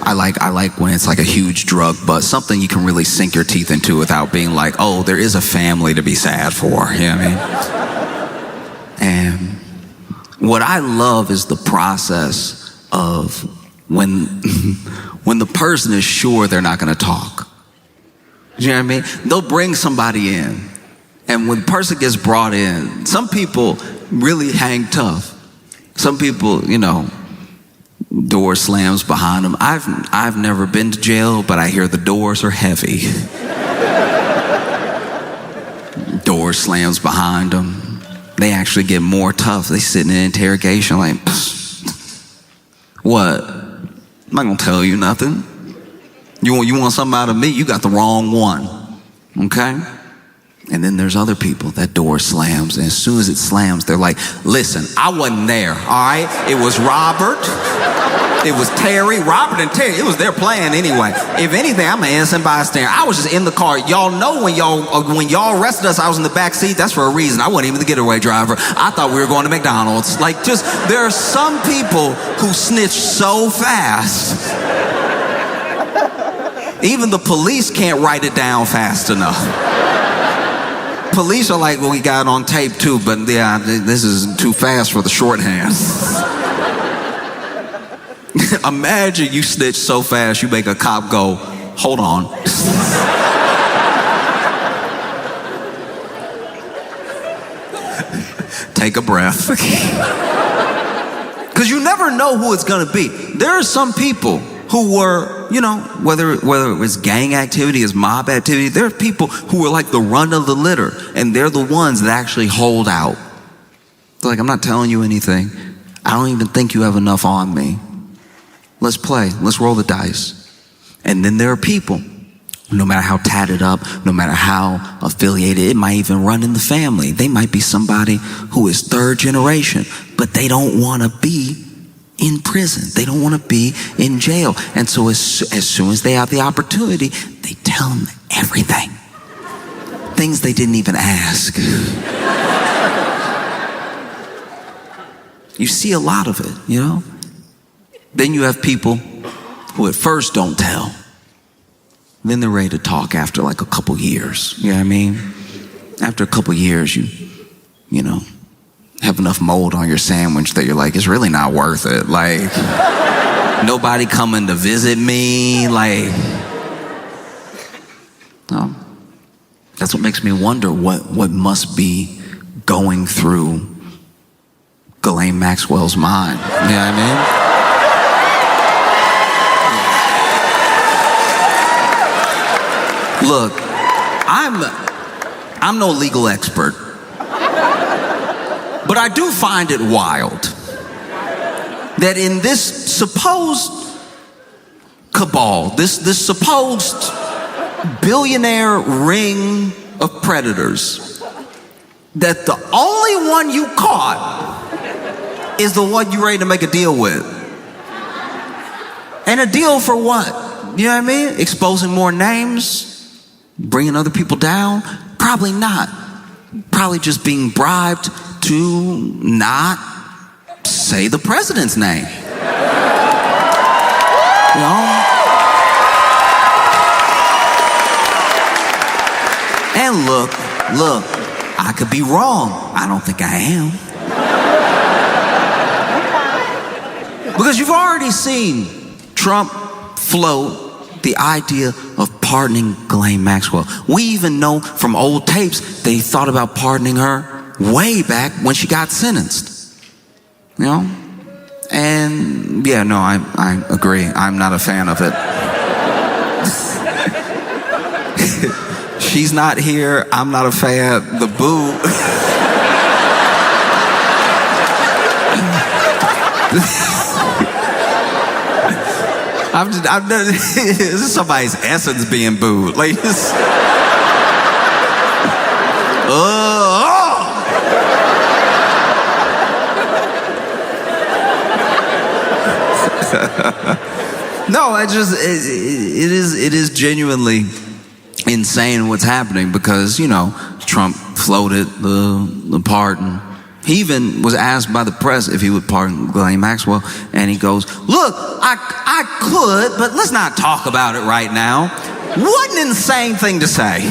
Speaker 8: I like when it's like a huge drug bust, something you can really sink your teeth into without being like, oh, there is a family to be sad for. You know what I mean? And what I love is the process of when the person is sure they're not going to talk. You know what I mean? They'll bring somebody in, and when the person gets brought in, some people really hang tough. Some people, you know, door slams behind them. I've never been to jail, but I hear the doors are heavy. Door slams behind them. They actually get more tough. They sit in an interrogation like, what? I'm not gonna tell you nothing. You want something out of me? You got the wrong one. Okay? And then there's other people, that door slams, and as soon as it slams, they're like, listen, I wasn't there, all right? It was Robert, it was Terry, Robert and Terry, it was their plan anyway. If anything, I'm an innocent bystander. I was just in the car. Y'all know when y'all arrested us, I was in the back seat. That's for a reason. I wasn't even the getaway driver. I thought we were going to McDonald's. Like, just, there are some people who snitch so fast. Even the police can't write it down fast enough. Police are like, well, we got it on tape too, but yeah, this is too fast for the shorthand. Imagine you snitch so fast, you make a cop go, hold on. Take a breath. Because you never know who it's gonna be. There are some people who were, you know, whether it was gang activity, is mob activity, there are people who are like the run of the litter, and they're the ones that actually hold out. They're like, I'm not telling you anything. I don't even think you have enough on me. Let's play. Let's roll the dice. And then there are people, no matter how tatted up, no matter how affiliated, it might even run in the family. They might be somebody who is third generation, but they don't want to be in prison. They don't want to be in jail. And so as soon as they have the opportunity, they tell them everything. Things they didn't even ask. You see a lot of it, you know? Then you have people who at first don't tell. Then they're ready to talk after like a couple years. You know what I mean? After a couple years, you know, have enough mold on your sandwich that you're like, it's really not worth it. Like, nobody coming to visit me. Like, no. That's what makes me wonder what must be going through Ghislaine Maxwell's mind. You know what I mean? Look, I'm no legal expert, but I do find it wild that in this supposed cabal, this supposed billionaire ring of predators, that the only one you caught is the one you're ready to make a deal with. And a deal for what? You know what I mean? Exposing more names? Bringing other people down? Probably not. Probably just being bribed to not say the president's name. You know? And look, I could be wrong. I don't think I am. Because you've already seen Trump float the idea of pardoning Ghislaine Maxwell. We even know from old tapes they thought about pardoning her way back when she got sentenced. You know? And yeah, no, I agree. I'm not a fan of it. She's not here. I'm not a fan. The boo. I've done, this is somebody's essence being booed. Like, no, it is genuinely insane what's happening because, you know, Trump floated the pardon. He even was asked by the press if he would pardon Ghislaine Maxwell, and he goes, look, I could, but let's not talk about it right now. What an insane thing to say.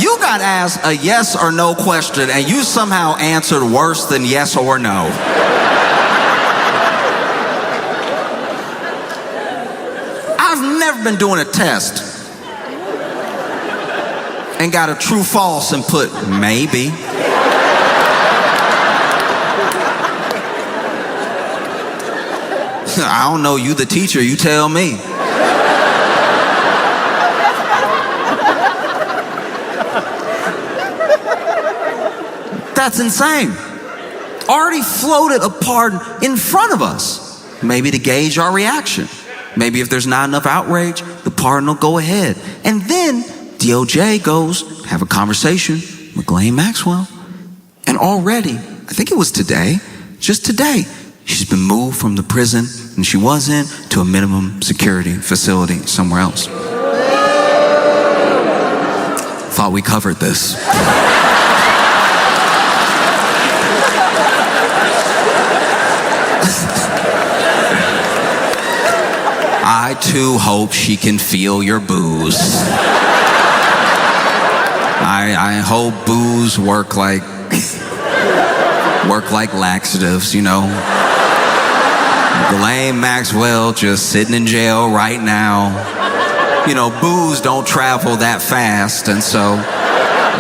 Speaker 8: You got asked a yes or no question, and you somehow answered worse than yes or no. I've never been doing a test and got a true false and put maybe. I don't know, you the teacher, you tell me. That's insane. Already floated a pardon in front of us, maybe to gauge our reaction. Maybe if there's not enough outrage, the pardon will go ahead. And then DOJ goes, have a conversation with Ghislaine Maxwell. And already, I think it was today, just today, she's been moved from the prison and she was in to a minimum security facility somewhere else. Thought we covered this. I too hope she can feel your boos. I hope boos work like laxatives, you know. Ghislaine Maxwell just sitting in jail right now. You know, booze don't travel that fast, and so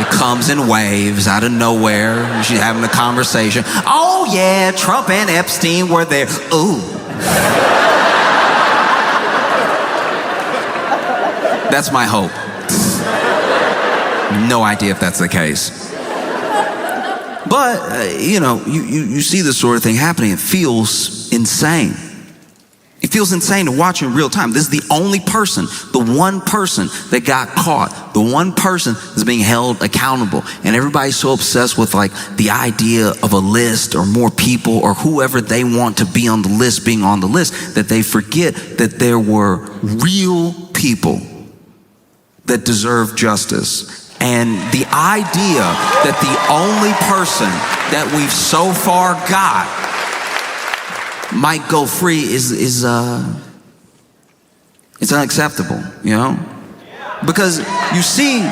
Speaker 8: it comes in waves out of nowhere. She's having a conversation. Oh yeah, Trump and Epstein were there. Ooh. That's my hope. No idea if that's the case. But, you know, you see this sort of thing happening. It feels insane. It feels insane to watch in real time. This is the only person, the one person that got caught, the one person that's being held accountable. And everybody's so obsessed with like the idea of a list or more people or whoever they want to be on the list being on the list that they forget that there were real people that deserve justice. And the idea that the only person that we've so far got might go free is it's unacceptable, you know? Because you see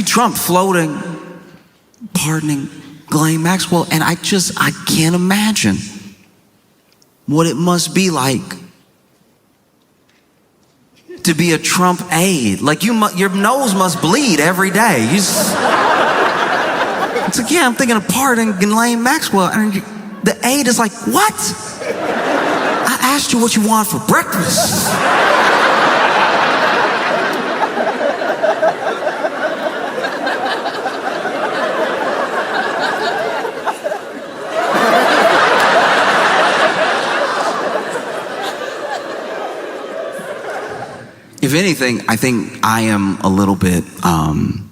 Speaker 8: Trump floating, pardoning Ghislaine Maxwell, and I can't imagine what it must be like to be a Trump aide. Like your nose must bleed every day. It's like, yeah, I'm thinking of pardoning Ghislaine Maxwell, and the aide is like, what? I asked you what you want for breakfast. If anything, I think I am a little bit, I'm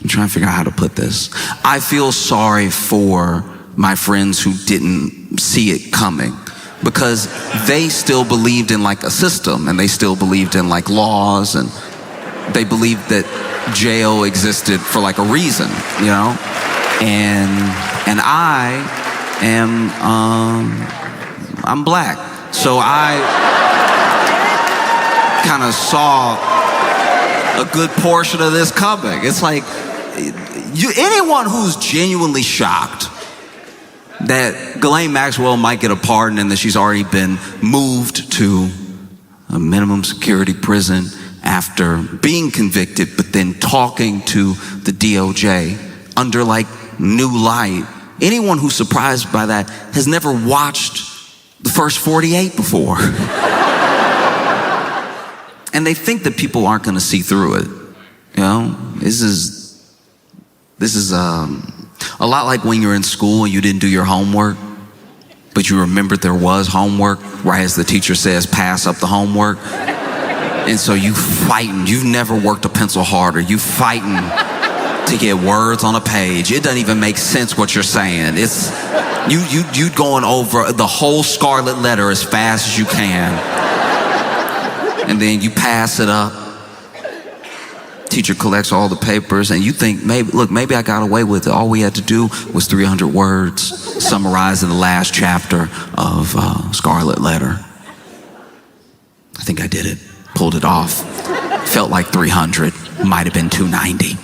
Speaker 8: trying to figure out how to put this. I feel sorry for my friends who didn't see it coming because they still believed in like a system and they still believed in like laws and they believed that jail existed for like a reason, you know? And I am, I'm black. So I kind of saw a good portion of this coming. It's like, anyone who's genuinely shocked that Ghislaine Maxwell might get a pardon and that she's already been moved to a minimum security prison after being convicted, but then talking to the DOJ under like new light. Anyone who's surprised by that has never watched the first 48 before. And they think that people aren't going to see through it. You know, this is a lot like when you're in school and you didn't do your homework, but you remembered there was homework right as the teacher says, pass up the homework. And so you fighting. You've never worked a pencil harder. You fighting to get words on a page. It doesn't even make sense what you're saying. It's you going over the whole scarlet letter as fast as you can. And then you pass it up. Teacher collects all the papers and you think, maybe I got away with it. All we had to do was 300 words summarized in the last chapter of Scarlet Letter. I think I did it. Pulled it off. Felt like 300. Might have been 290.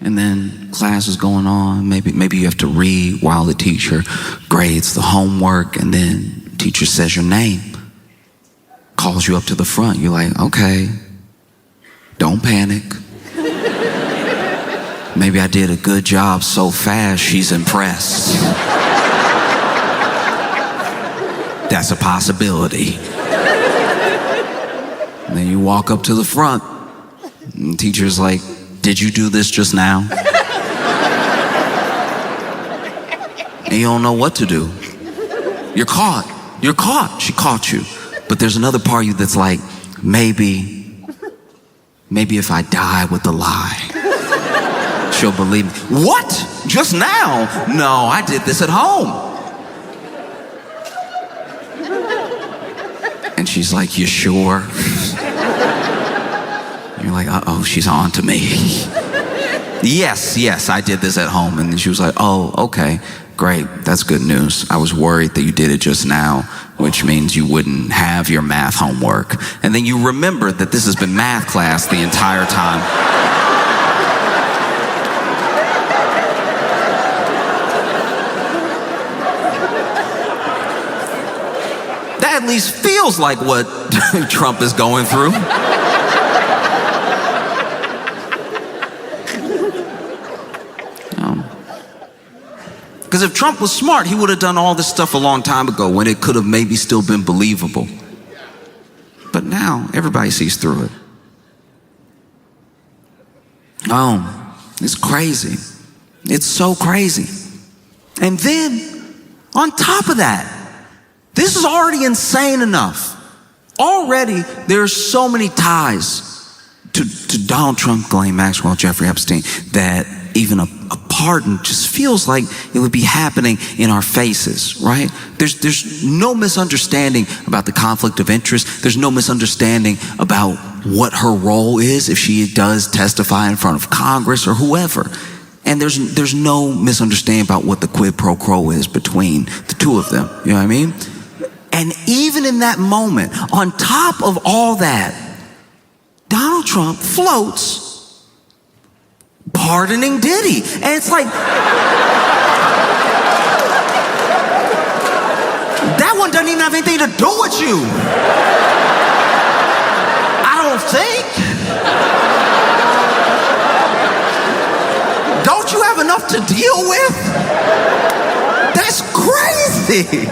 Speaker 8: And then class is going on. Maybe you have to read while the teacher grades the homework, and then teacher says your name. Calls you up to the front. You're like, okay, don't panic. Maybe I did a good job so fast she's impressed. That's a possibility. And then you walk up to the front, and the teacher's like, did you do this just now? And you don't know what to do. You're caught. You're caught. She caught you. But there's another part of you that's like, maybe if I die with the lie, she'll believe me. What? Just now? No, I did this at home. And she's like, you sure? You're like, uh-oh, she's on to me. Yes, I did this at home. And then she was like, oh, okay, great. That's good news. I was worried that you did it just now, which means you wouldn't have your math homework. And then you remembered that this has been math class the entire time. That at least feels like what Trump is going through. Because if Trump was smart, he would have done all this stuff a long time ago when it could have maybe still been believable. But now everybody sees through it. Oh, it's crazy. It's so crazy. And then on top of that, this is already insane enough. Already there's so many ties to Donald Trump, Ghislaine Maxwell, Jeffrey Epstein, that even a pardon just feels like it would be happening in our faces, right? There's no misunderstanding about the conflict of interest. There's no misunderstanding about what her role is if she does testify in front of Congress or whoever. And there's no misunderstanding about what the quid pro quo is between the two of them. You know what I mean? And even in that moment, on top of all that, Donald Trump floats pardoning Diddy. And it's like, that one doesn't even have anything to do with you. I don't think. Don't you have enough to deal with? That's crazy.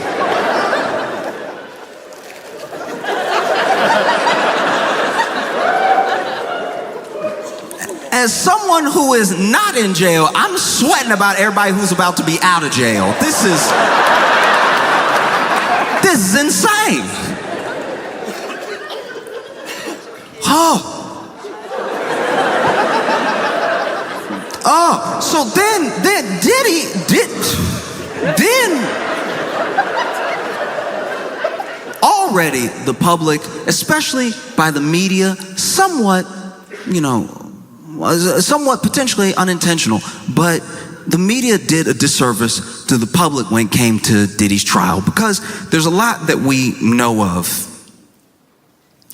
Speaker 8: As someone who is not in jail, I'm sweating about everybody who's about to be out of jail. This is insane. So then already the public, especially by the media, somewhat, somewhat potentially unintentional, but the media did a disservice to the public when it came to Diddy's trial, because there's a lot that we know of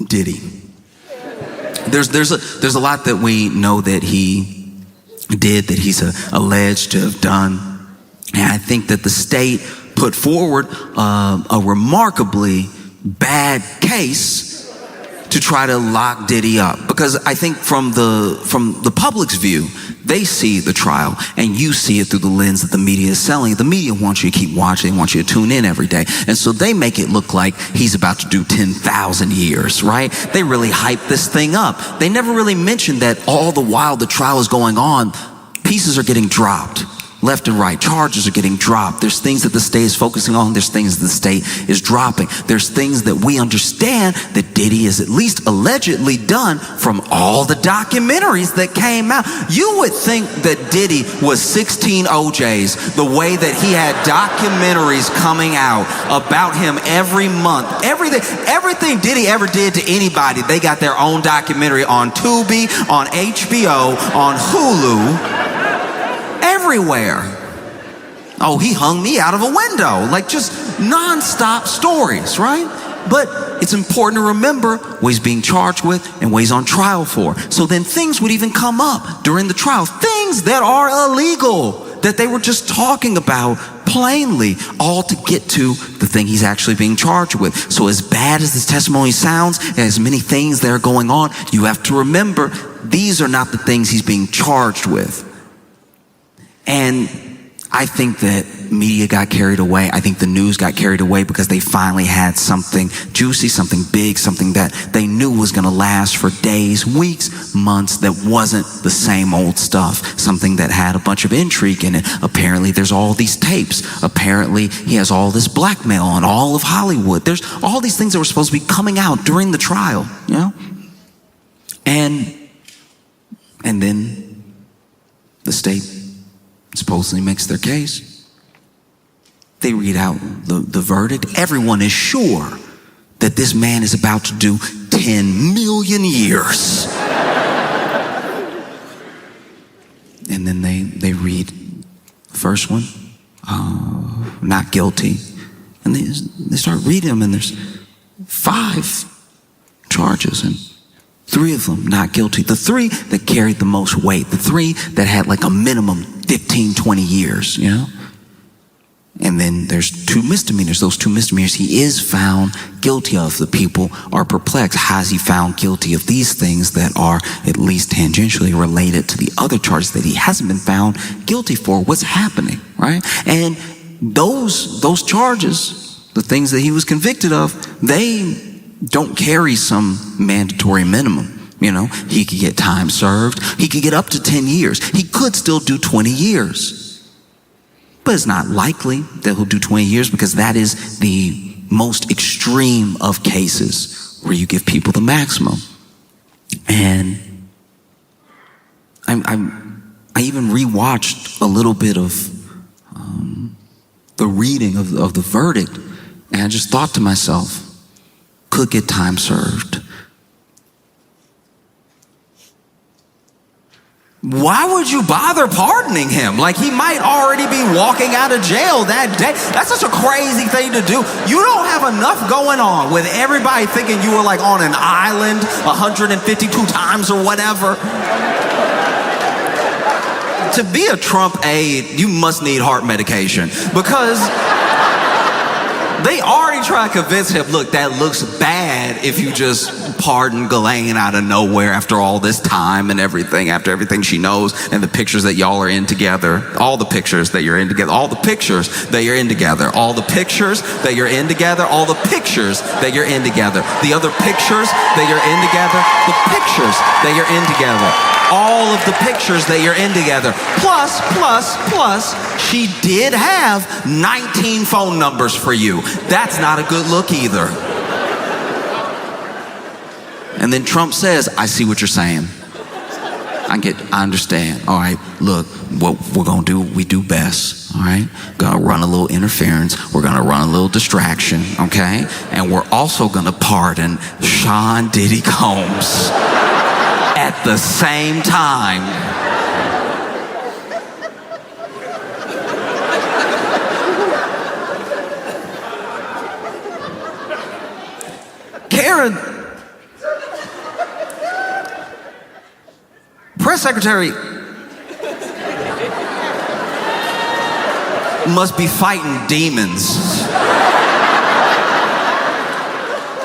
Speaker 8: Diddy. There's a lot that we know that he did, that he's alleged to have done. And I think that the state put forward a remarkably bad case to try to lock Diddy up, because I think from the public's view, they see the trial and you see it through the lens that the media is selling. The media wants you to keep watching, they want you to tune in every day, and so they make it look like he's about to do 10,000 years, right? They really hype this thing up. They never really mention that all the while the trial is going on, pieces are getting dropped. Left and right, charges are getting dropped. There's things that the state is focusing on. There's things that the state is dropping. There's things that we understand that Diddy is at least allegedly done from all the documentaries that came out. You would think that Diddy was 16 OJs, the way that he had documentaries coming out about him every month. Everything Diddy ever did to anybody, they got their own documentary on Tubi, on HBO, on Hulu. Everywhere. Oh, he hung me out of a window. Like, just nonstop stories, right? But it's important to remember what he's being charged with and what he's on trial for. So then things would even come up during the trial, things that are illegal, that they were just talking about plainly, all to get to the thing he's actually being charged with. So as bad as this testimony sounds, and as many things that are going on, you have to remember these are not the things he's being charged with. And I think that media got carried away. I think the news got carried away because they finally had something juicy, something big, something that they knew was going to last for days, weeks, months, that wasn't the same old stuff, something that had a bunch of intrigue in it. Apparently there's all these tapes. Apparently he has all this blackmail on all of Hollywood. There's all these things that were supposed to be coming out during the trial, you know? And then the state supposedly makes their case. They read out the verdict. Everyone is sure that this man is about to do 10 million years. And then they read the first one, not guilty. And they start reading them, and there's 5 charges, and 3 of them not guilty. The 3 that carried the most weight, the 3 that had like a minimum 15, 20 years, you know? And then there's 2 misdemeanors. Those 2 misdemeanors he is found guilty of. The people are perplexed. How is he found guilty of these things that are at least tangentially related to the other charges that he hasn't been found guilty for? What's happening, right? And those charges, the things that he was convicted of, they don't carry some mandatory minimum. You know, he could get time served. He could get up to 10 years. He could still do 20 years. But it's not likely that he'll do 20 years, because that is the most extreme of cases where you give people the maximum. And I even rewatched a little bit of the reading of the verdict, and I just thought to myself, could get time served. Why would you bother pardoning him? Like, he might already be walking out of jail that day. That's such a crazy thing to do. You don't have enough going on with everybody thinking you were like on an island 152 times or whatever. To be a Trump aide, you must need heart medication, because they already try to convince him, look, that looks bad if you just pardon Ghislaine out of nowhere after all this time and everything, after everything she knows, and the pictures that y'all are in together, all the pictures that you're in together, all the pictures that you're in together, all the pictures that you're in together, all the pictures that you're in together, the other pictures that you're in together, the pictures that you're in together, all of the pictures that you're in together. Plus, she did have 19 phone numbers for you. That's not a good look either. And then Trump says, I see what you're saying. I understand. All right, look, what we're gonna do, we do best. All right, gonna run a little interference. We're gonna run a little distraction, okay? And we're also gonna pardon Sean Diddy Combs. at the same time. Karen, press secretary, must be fighting demons.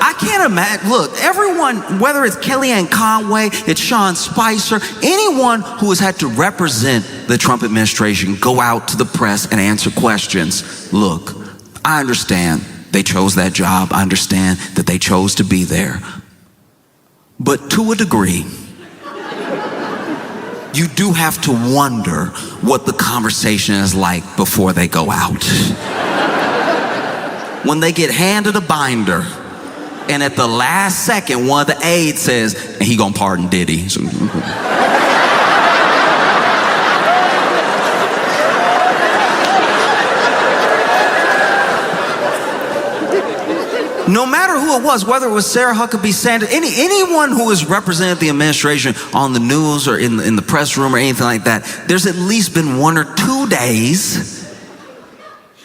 Speaker 8: I can't imagine. Look, everyone, whether it's Kellyanne Conway, it's Sean Spicer, anyone who has had to represent the Trump administration, go out to the press and answer questions. Look, I understand they chose that job. I understand that they chose to be there. But to a degree, you do have to wonder what the conversation is like before they go out. When they get handed a binder, and at the last second, one of the aides says, and he gonna pardon Diddy. So, no matter who it was, whether it was Sarah Huckabee Sanders, anyone who has represented the administration on the news or in the press room or anything like that, there's at least been 1 or 2 days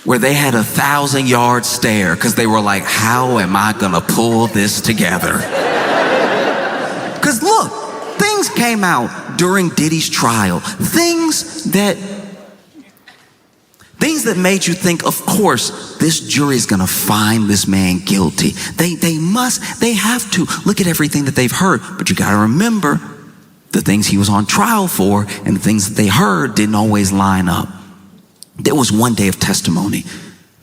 Speaker 8: where they had a 1,000-yard stare because they were like, how am I gonna pull this together? Because look, things came out during Diddy's trial, things that made you think, of course, this jury is gonna find this man guilty. They have to look at everything that they've heard, but you gotta remember the things he was on trial for and the things that they heard didn't always line up. There was one day of testimony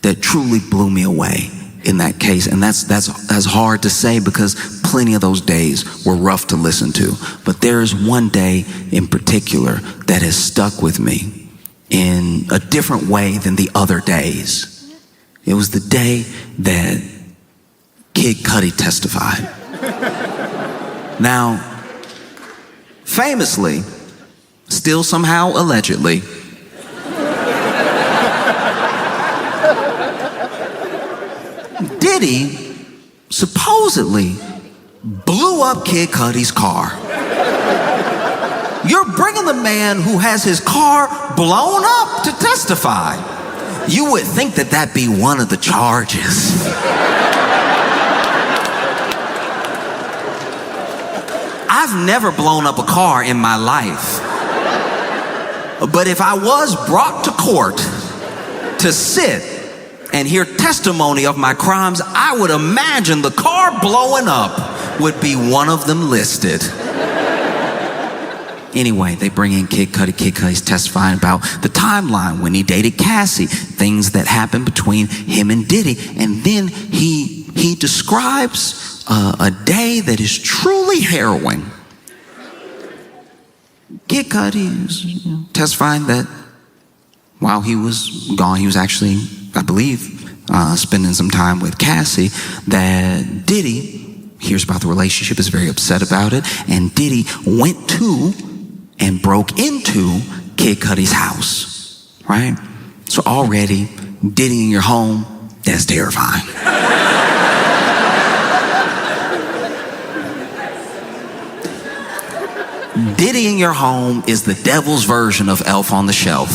Speaker 8: that truly blew me away in that case, and that's hard to say because plenty of those days were rough to listen to. But there is one day in particular that has stuck with me in a different way than the other days. It was the day that Kid Cudi testified. Now, famously, still somehow allegedly, Diddy supposedly blew up Kid Cudi's car. You're bringing the man who has his car blown up to testify. You would think that that'd be one of the charges. I've never blown up a car in my life. But if I was brought to court to sit and hear testimony of my crimes, I would imagine the car blowing up would be one of them listed. Anyway, they bring in Kid Cudi. Kid Cudi's testifying about the timeline when he dated Cassie, things that happened between him and Diddy. And then he describes a day that is truly harrowing. Kid Cudi is testifying that while he was gone, he was actually, I believe, spending some time with Cassie, that Diddy hears about the relationship, is very upset about it, and Diddy went to and broke into Kid Cudi's house, right? So already, Diddy in your home, that's terrifying. Diddy in your home is the devil's version of Elf on the Shelf.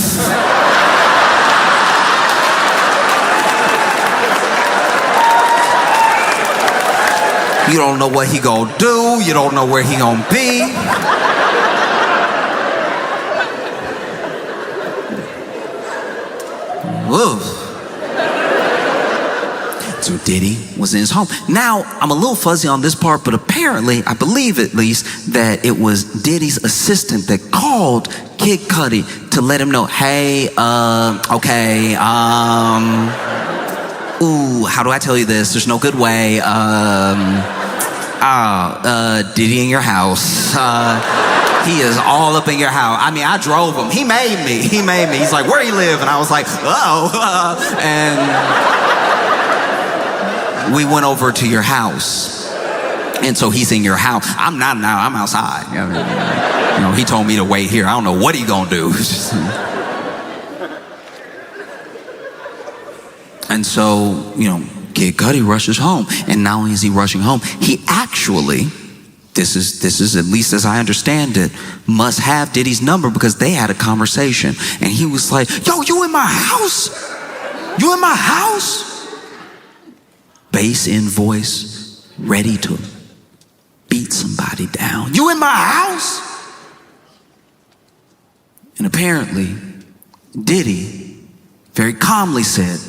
Speaker 8: You don't know what he gonna do. You don't know where he gonna be. Oof. So Diddy was in his home. Now, I'm a little fuzzy on this part, but apparently, I believe at least, that it was Diddy's assistant that called Kid Cudi to let him know, hey, okay, ooh, how do I tell you this? There's no good way. Diddy in your house. He is all up in your house. I mean, I drove him. He made me. He's like, where you live? And I was like, and we went over to your house. And so he's in your house. I'm not now, I'm outside. You know, he told me to wait here. I don't know what he gonna do. And so, you know, Kid Cudi rushes home. And not only is he rushing home, he actually this is at least as I understand it, must have Diddy's number because they had a conversation. And he was like, yo, you in my house? You in my house? Bass in voice, ready to beat somebody down. You in my house? And apparently, Diddy very calmly said,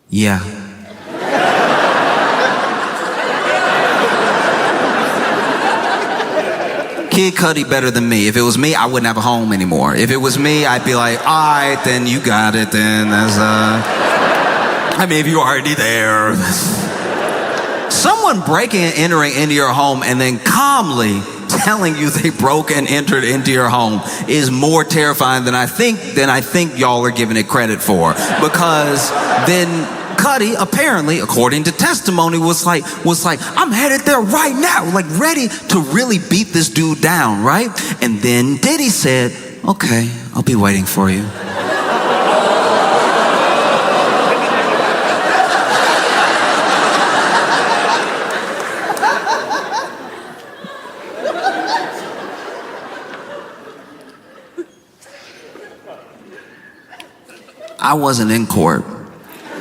Speaker 8: yeah. Kid Cudi better than me. If it was me, I wouldn't have a home anymore. If it was me, I'd be like, all right, then you got it, then that's, I mean, if you're already there. Someone breaking and entering into your home and then calmly telling you they broke and entered into your home is more terrifying than I think y'all are giving it credit for. Because then Cudi, apparently, according to testimony, was like, I'm headed there right now, like ready to really beat this dude down, right? And then Diddy said, okay, I'll be waiting for you. I wasn't in court.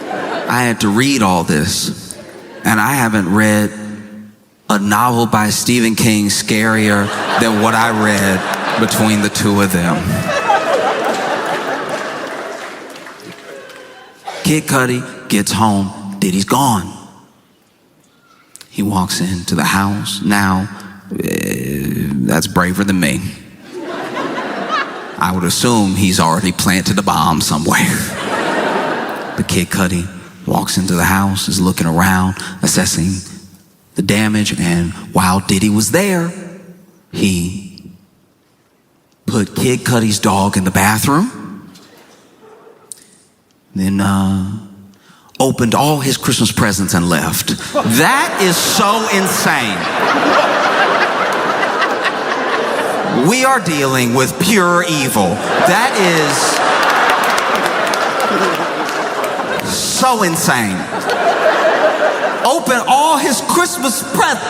Speaker 8: I had to read all this, and I haven't read a novel by Stephen King scarier than what I read between the two of them. Kid Cudi gets home, Diddy's gone. He walks into the house. Now, that's braver than me. I would assume he's already planted a bomb somewhere. But Kid Cudi walks into the house, is looking around, assessing the damage, and while Diddy was there, he put Kid Cudi's dog in the bathroom, then opened all his Christmas presents and left. That is so insane. We are dealing with pure evil. That is so insane. Open all his Christmas presents.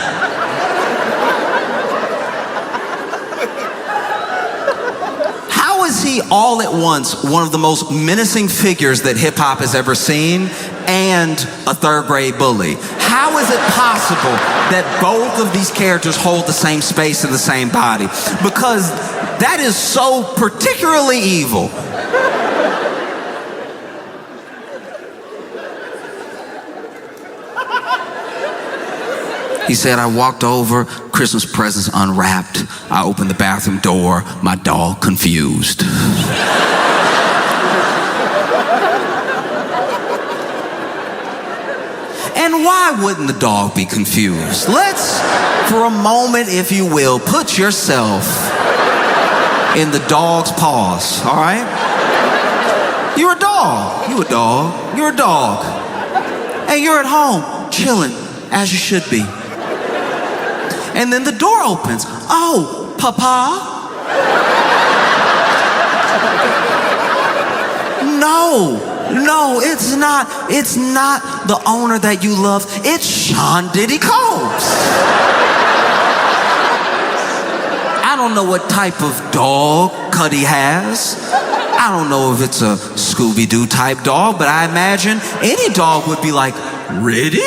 Speaker 8: How is he all at once one of the most menacing figures that hip hop has ever seen and a third grade bully? How is it possible that both of these characters hold the same space in the same body? Because that is so particularly evil. He said, I walked over, Christmas presents unwrapped. I opened the bathroom door, my dog confused. And why wouldn't the dog be confused? Let's, for a moment, if you will, put yourself in the dog's paws, all right? You're a dog. You a dog. You're a dog. And you're at home, chilling, as you should be. And then the door opens. Oh, Papa? No, it's not the owner that you love. It's Sean Diddy Combs. I don't know what type of dog Cudi has. I don't know if it's a Scooby-Doo type dog, but I imagine any dog would be like, ready?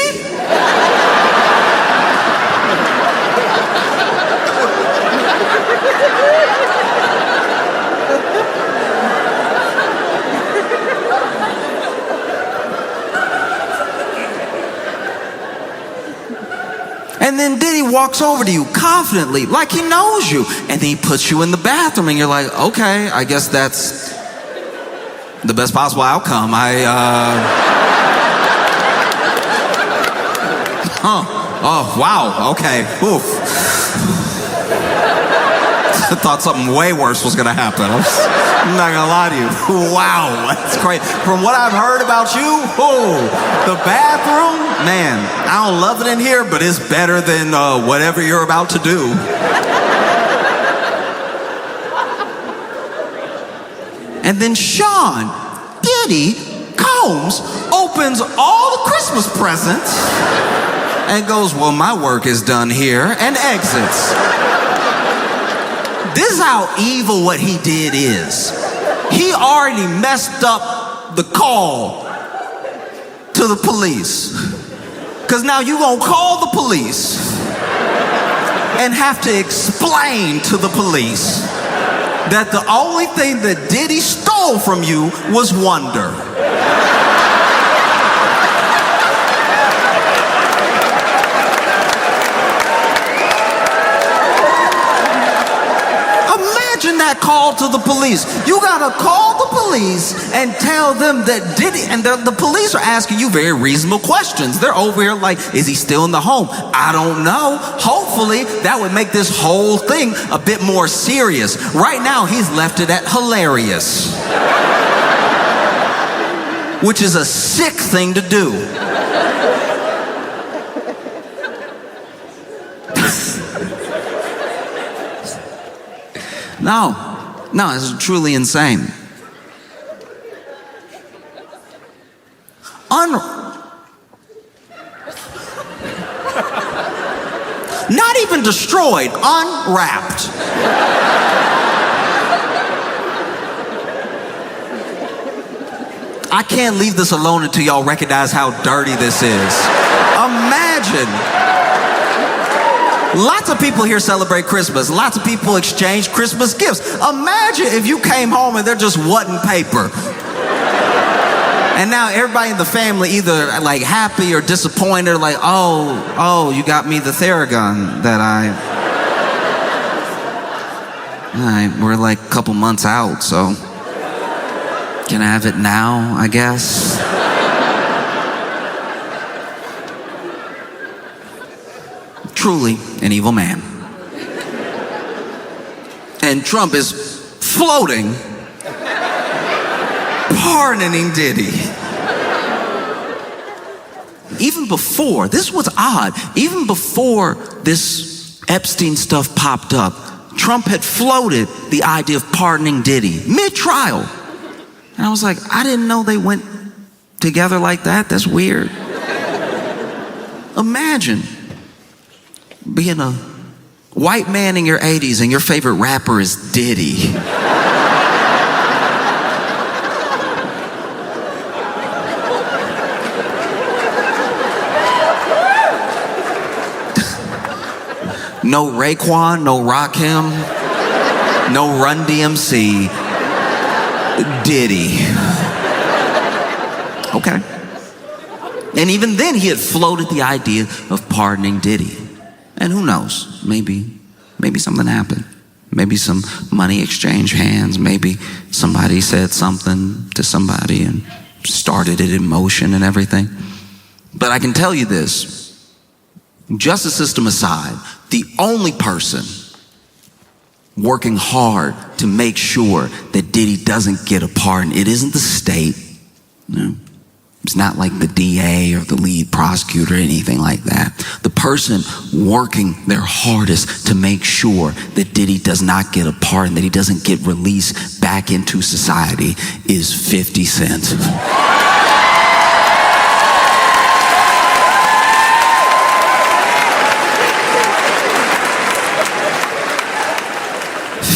Speaker 8: And then Diddy walks over to you confidently, like he knows you. And then he puts you in the bathroom and you're like, okay, I guess that's the best possible outcome. Oh, wow, okay, oof. I thought something way worse was gonna happen. I'm not gonna lie to you. Wow, that's great. From what I've heard about you, the bathroom, man, I don't love it in here, but it's better than whatever you're about to do. And then Sean Diddy Combs opens all the Christmas presents and goes, well, my work is done here, and exits. This is how evil what he did is. He already messed up the call to the police. Because now you gonna call the police and have to explain to the police that the only thing that Diddy stole from you was wonder. Imagine that call to the police. You gotta call the police and tell them that Diddy, and the police are asking you very reasonable questions. They're over here like, is he still in the home? I don't know. Hopefully that would make this whole thing a bit more serious. Right now he's left it at hilarious, which is a sick thing to do. No, this is truly insane. Not even destroyed, unwrapped. I can't leave this alone until y'all recognize how dirty this is. Imagine. Lots of people here celebrate Christmas. Lots of people exchange Christmas gifts. Imagine if you came home and there just wasn't paper. And now everybody in the family either like happy or disappointed, like, oh, you got me the Theragun that all right, we're like a couple months out, so can I have it now, I guess? Truly an evil man. And Trump is floating, pardoning Diddy. Even before, this was odd, even before this Epstein stuff popped up, Trump had floated the idea of pardoning Diddy mid-trial. And I was like, I didn't know they went together like that. That's weird. Imagine being a white man in your 80s and your favorite rapper is Diddy. No Raekwon, no Rakim, no Run DMC, Diddy. Okay. And even then he had floated the idea of pardoning Diddy. And who knows, maybe something happened. Maybe some money exchanged hands. Maybe somebody said something to somebody and started it in motion and everything. But I can tell you this, justice system aside, the only person working hard to make sure that Diddy doesn't get a pardon, it isn't the state. No. It's not like the DA or the lead prosecutor or anything like that. The person working their hardest to make sure that Diddy does not get a pardon, that he doesn't get released back into society is 50 Cent.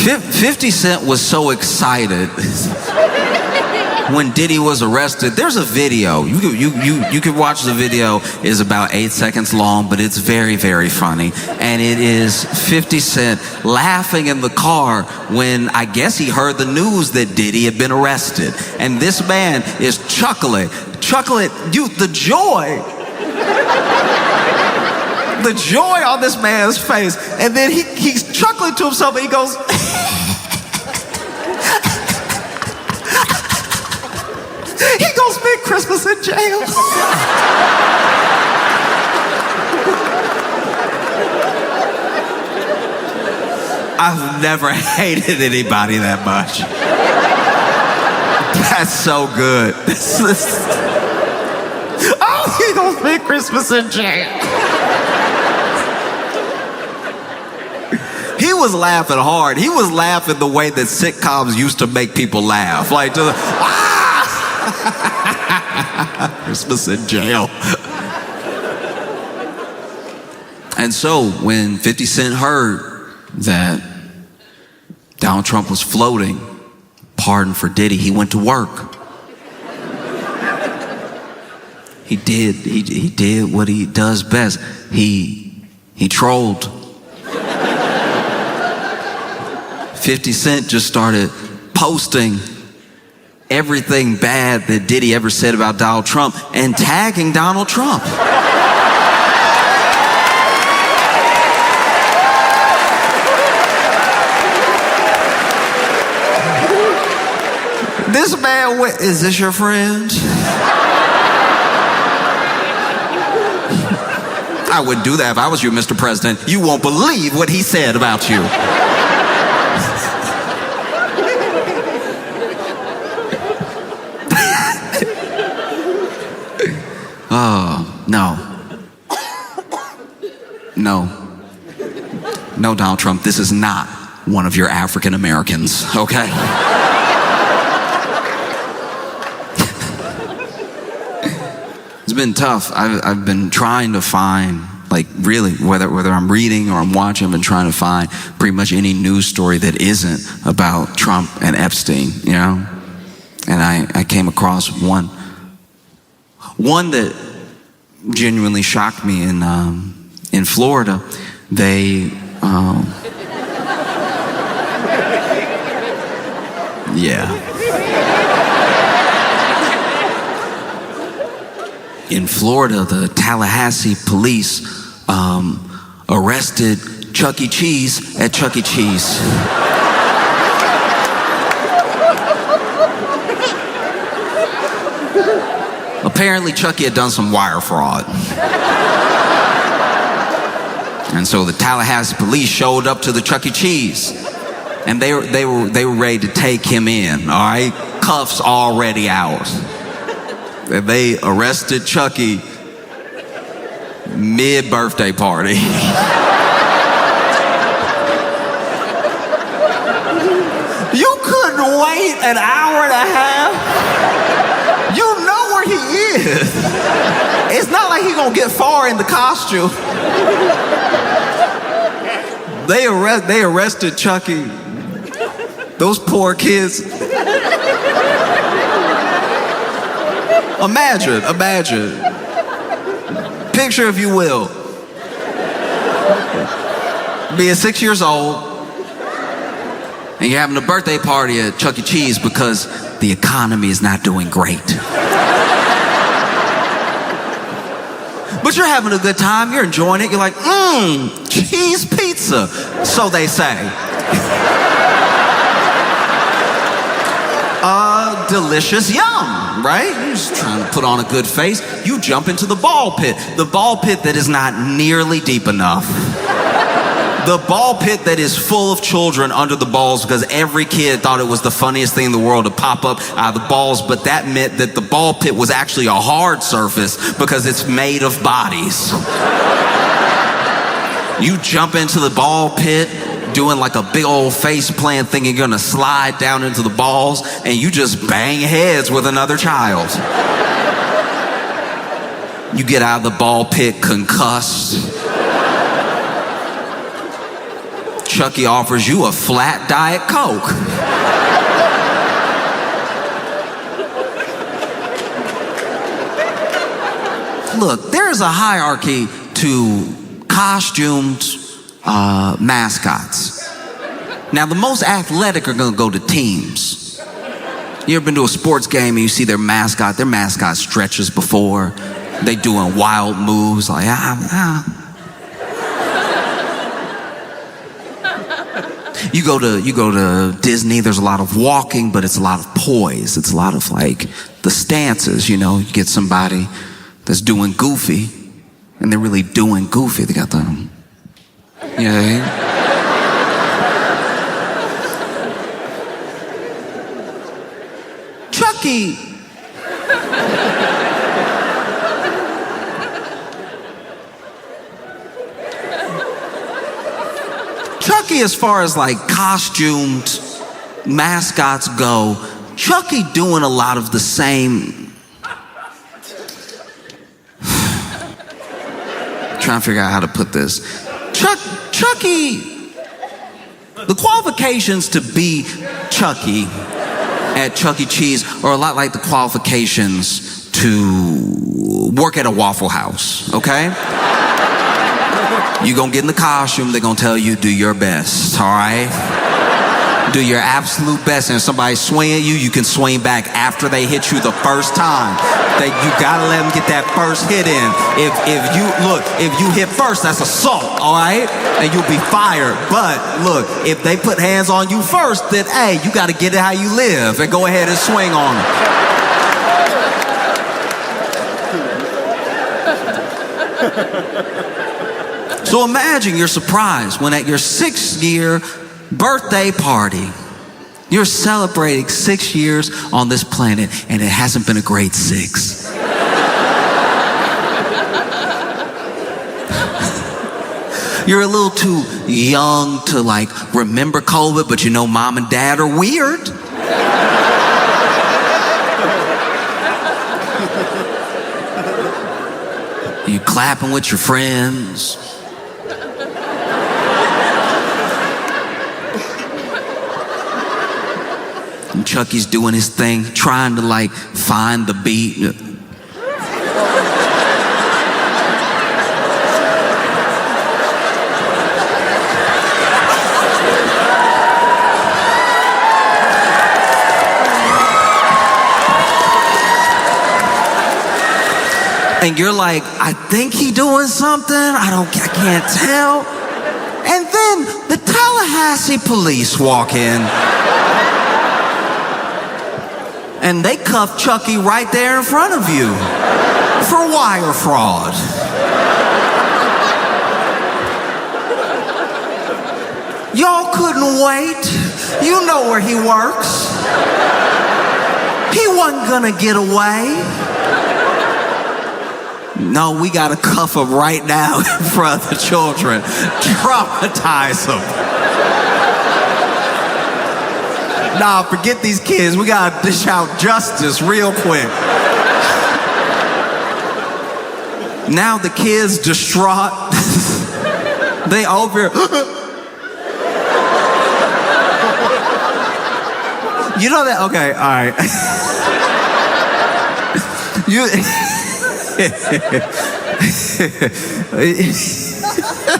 Speaker 8: 50 Cent was so excited when Diddy was arrested. There's a video. You could watch the video. It's about 8 seconds long, but it's very, very funny. And it is 50 Cent laughing in the car when I guess he heard the news that Diddy had been arrested. And this man is chuckling. The joy on this man's face. And then he's chuckling to himself and he goes, he gonna spend Christmas in jail. I've never hated anybody that much. That's so good. Oh, he gonna spend Christmas in jail. He was laughing hard. He was laughing the way that sitcoms used to make people laugh. Like, Christmas in jail. And so when 50 Cent heard that Donald Trump was floating pardon for Diddy, he went to work. He did what he does best. He trolled. 50 Cent just started posting everything bad that Diddy ever said about Donald Trump and tagging Donald Trump. This man, is this your friend? I wouldn't do that if I was you, Mr. President. You won't believe what he said about you. Oh, no. No, Donald Trump, this is not one of your African Americans, okay? It's been tough. I've been trying to find, like, really, whether I'm reading or I'm watching, I've been trying to find pretty much any news story that isn't about Trump and Epstein, you know? And I came across one that genuinely shocked me in Florida. They, yeah. In Florida, the Tallahassee police arrested Chuck E. Cheese at Chuck E. Cheese. Apparently, Chucky had done some wire fraud. And so the Tallahassee police showed up to the Chuck E. Cheese. And they were ready to take him in, all right? Cuffs already out. And they arrested Chucky mid-birthday party. You couldn't wait an hour and a half? You know where he is. It's not like he's gonna get far in the costume. They arrested Chucky. Those poor kids. Imagine. Picture, if you will, being 6 years old, and you're having a birthday party at Chuck E. Cheese because the economy is not doing great. But you're having a good time, you're enjoying it, you're like, cheese pizza, so they say. Delicious yum, right? You're just trying to put on a good face. You jump into the ball pit that is not nearly deep enough. The ball pit that is full of children under the balls because every kid thought it was the funniest thing in the world to pop up out of the balls, but that meant that the ball pit was actually a hard surface because it's made of bodies. You jump into the ball pit doing like a big old face plant thinking you're gonna slide down into the balls, and you just bang heads with another child. You get out of the ball pit concussed. Chucky offers you a flat Diet Coke. Look, there's a hierarchy to costumed mascots. Now, the most athletic are gonna go to teams. You ever been to a sports game and you see their mascot stretches before, they doing wild moves like You go to Disney, there's a lot of walking, but it's a lot of poise. It's a lot of like the stances, you know. You get somebody that's doing goofy, and they're really doing goofy. They got the, you know. Chucky. Chucky, as far as like costumed mascots go, Chucky doing a lot of the same. trying to figure out how to put this. Chucky, the qualifications to be Chucky at Chuck E. Cheese are a lot like the qualifications to work at a Waffle House, okay? You're gonna get in the costume, they're gonna tell you do your best, all right? Do your absolute best, and if somebody's swinging you, you can swing back after they hit you the first time. You gotta let them get that first hit in. If you hit first, that's assault, all right? And you'll be fired. But look, if they put hands on you first, then hey, you gotta get it how you live and go ahead and swing on them. So imagine you're surprised when at your 6th year birthday party, you're celebrating 6 years on this planet, and it hasn't been a great 6. You're a little too young to like remember COVID, but you know mom and dad are weird. You clapping with your friends. And Chucky's doing his thing, trying to like find the beat. And you're like, I think he doing something. I can't tell. And then the Tallahassee police walk in. And they cuff Chucky right there in front of you for wire fraud. Y'all couldn't wait. You know where he works. He wasn't gonna get away. No, we gotta cuff him right now in front of the children. Traumatize them. Nah, forget these kids. We gotta dish out justice real quick. Now the kids distraught. They over here. You know that? Okay, all right.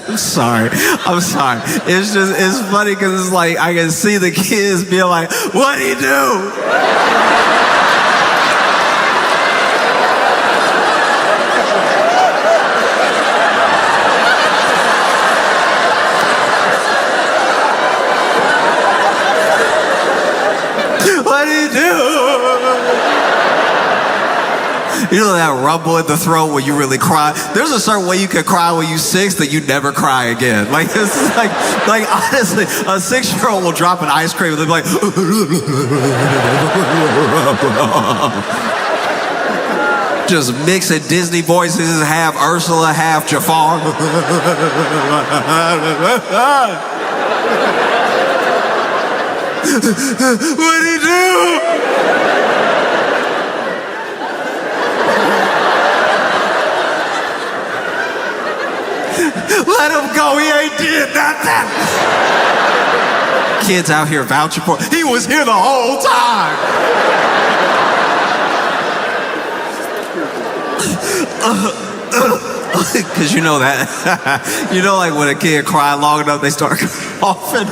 Speaker 8: I'm sorry. It's funny because it's like I can see the kids being like, what'd he do? What'd he do? You know that rumble in the throat when you really cry? There's a certain way you can cry when you're 6 that you never cry again. Like, this is like honestly, a 6-year-old will drop an ice cream and they'll be like, just mixing Disney voices, half Ursula, half Jafar. What'd he do? Let him go, he ain't did nothing. Kids out here vouching for him. He was here the whole time. Because you know that. You know, like when a kid cry long enough, they start coughing.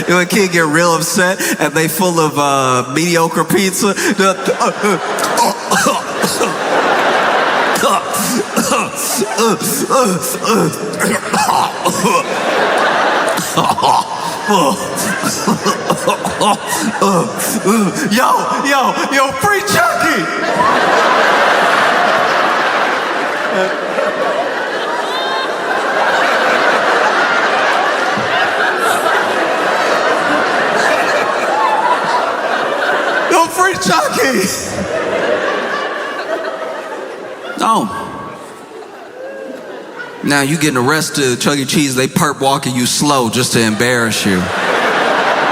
Speaker 8: When a kid get real upset and they full of mediocre pizza. Yo, free Chucky! Yo, free Chucky! Oh. Now you getting arrested at Chuck E. Cheese, they perp walking you slow just to embarrass you.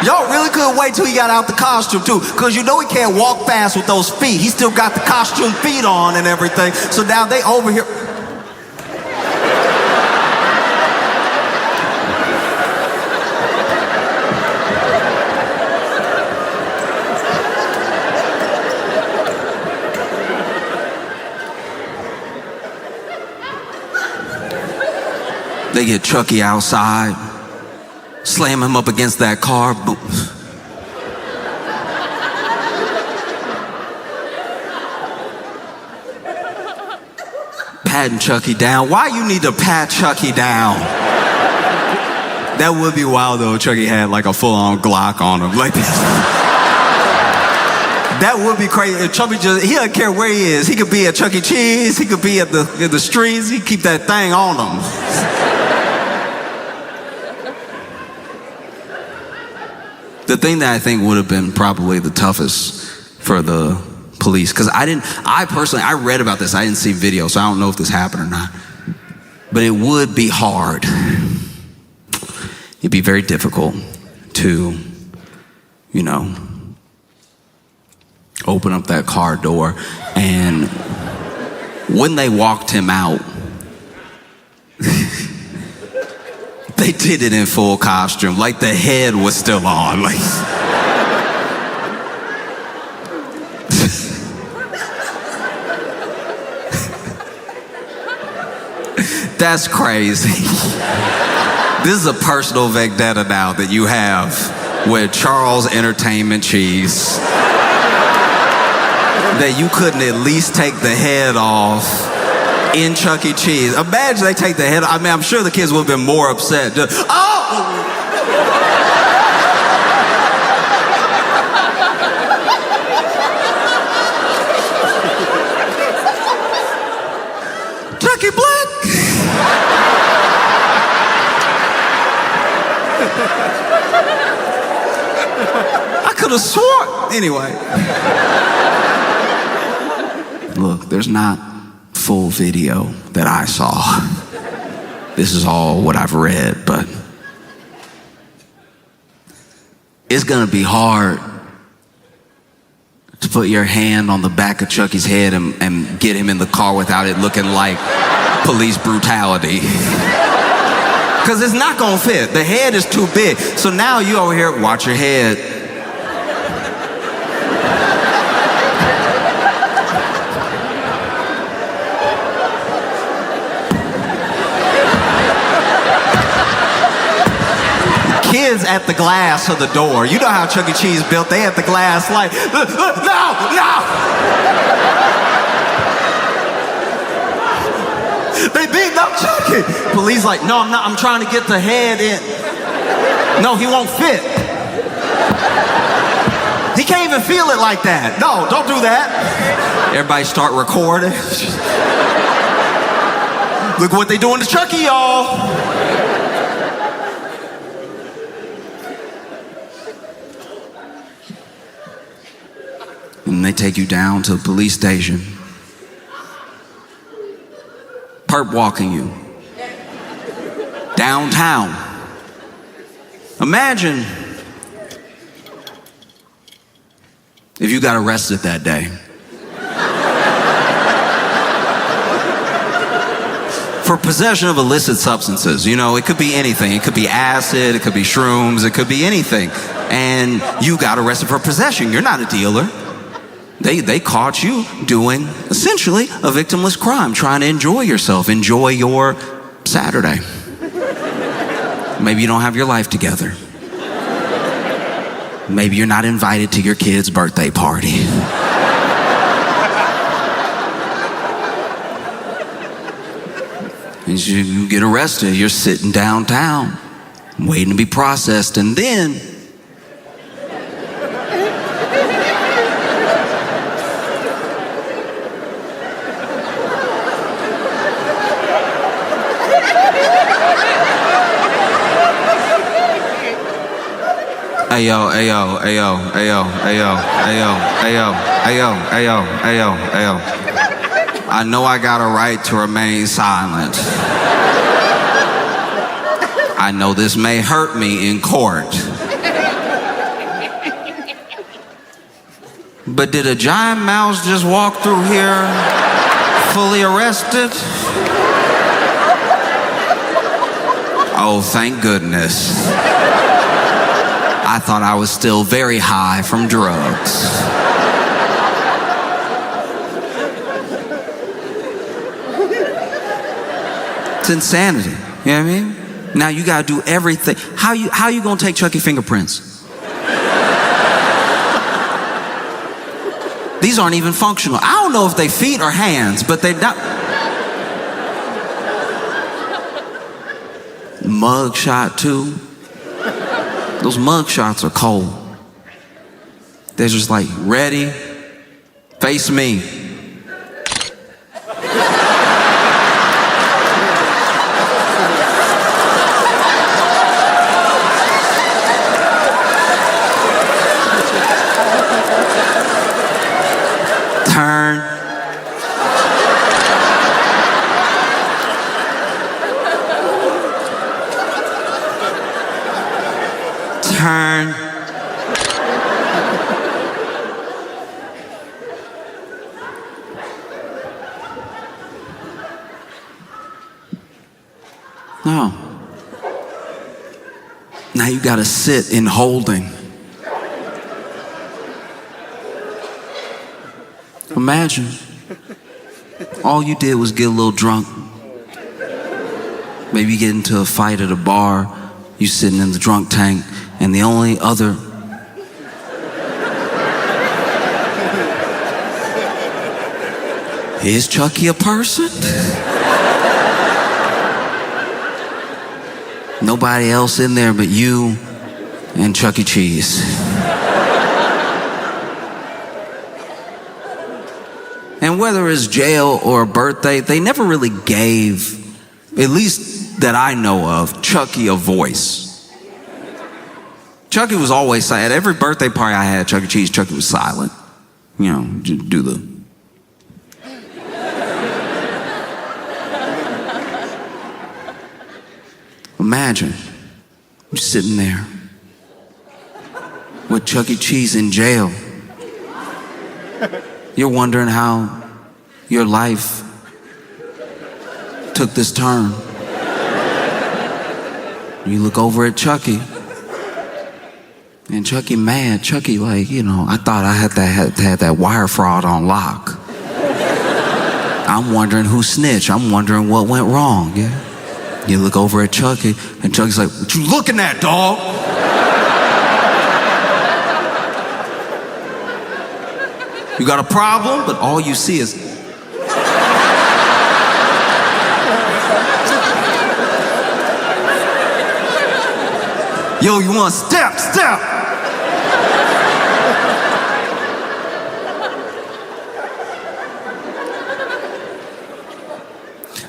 Speaker 8: Y'all really couldn't wait till he got out the costume too, because you know he can't walk fast with those feet. He still got the costume feet on and everything. So now they over here. They get Chucky outside, slam him up against that car. Boom. Patting Chucky down. Why you need to pat Chucky down? That would be wild though if Chucky had like a full-on Glock on him. Like that would be crazy. If Chucky he doesn't care where he is. He could be at Chuck E. Cheese, he could be at the streets, he keep that thing on him. The thing that I think would have been probably the toughest for the police, because I personally read about this, I didn't see video, so I don't know if this happened or not. But it would be hard. It'd be very difficult to, open up that car door. And when they walked him out, they did it in full costume. Like the head was still on. Like that's crazy. This is a personal vendetta now that you have with Charles Entertainment Cheese. That you couldn't at least take the head off in Chuck E. Cheese. Imagine they take the head off. I mean, I'm sure the kids would have been more upset. Chucky Black! I could have sworn. Anyway. Look, there's not full video that I saw. This is all what I've read, but it's gonna be hard to put your hand on the back of Chucky's head and get him in the car without it looking like police brutality. Because it's not gonna fit. The head is too big. So now you over here, watch your head. Kids at the glass of the door. You know how Chuck E. Cheese built. They at the glass like, no! They beating up Chucky. Police like, no, I'm not. I'm trying to get the head in. No, he won't fit. He can't even feel it like that. No, don't do that. Everybody start recording. Look what they doing to Chucky, y'all. And they take you down to the police station. Perp walking you. Downtown. Imagine if you got arrested that day. For possession of illicit substances. It could be anything. It could be acid, it could be shrooms, it could be anything. And you got arrested for possession. You're not a dealer. They caught you doing essentially a victimless crime, trying to enjoy yourself, enjoy your Saturday. Maybe you don't have your life together. Maybe you're not invited to your kid's birthday party. And you get arrested, you're sitting downtown, waiting to be processed, and then Ayo. I know I got a right to remain silent. I know this may hurt me in court. But did a giant mouse just walk through here fully arrested? Oh, thank goodness. I thought I was still very high from drugs. It's insanity. You know what I mean? Now you gotta do everything. How you gonna take Chucky fingerprints? These aren't even functional. I don't know if they feet or hands, but they're not. Mug shot too. Those mug shots are cold. They're just like, ready, face me. Turn. Turn. No. Now you gotta sit in holding. Imagine, all you did was get a little drunk. Maybe get into a fight at a bar, you sitting in the drunk tank, and the only other is Chucky a person? Nobody else in there but you and Chuck E. Cheese. And whether it's jail or a birthday, they never really gave, at least that I know of, Chucky a voice. Chucky was always silent. At every birthday party I had at Chuck E. Cheese, Chucky was silent. You know, do the... Imagine you sitting there with Chuck E. Cheese in jail. You're wondering how your life took this turn. You look over at Chucky, and Chucky mad. Chucky like, you know, I thought I had that wire fraud on lock. I'm wondering who snitched. I'm wondering what went wrong, yeah? You look over at Chucky, and Chucky's like, what you looking at, dog? You got a problem? But all you see is... Yo, you want step?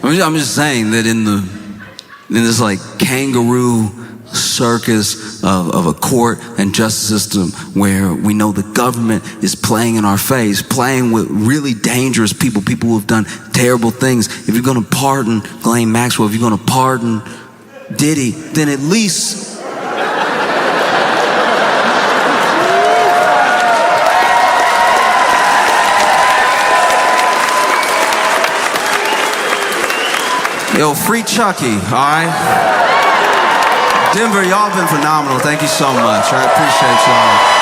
Speaker 8: I'm just saying that in this like kangaroo circus of a court and justice system where we know the government is playing in our face, playing with really dangerous people who have done terrible things. If you're gonna pardon Ghislaine Maxwell, if you're gonna pardon Diddy, then at least yo, free Chucky, all right? Denver, y'all been phenomenal. Thank you so much. I appreciate y'all.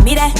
Speaker 9: Mira.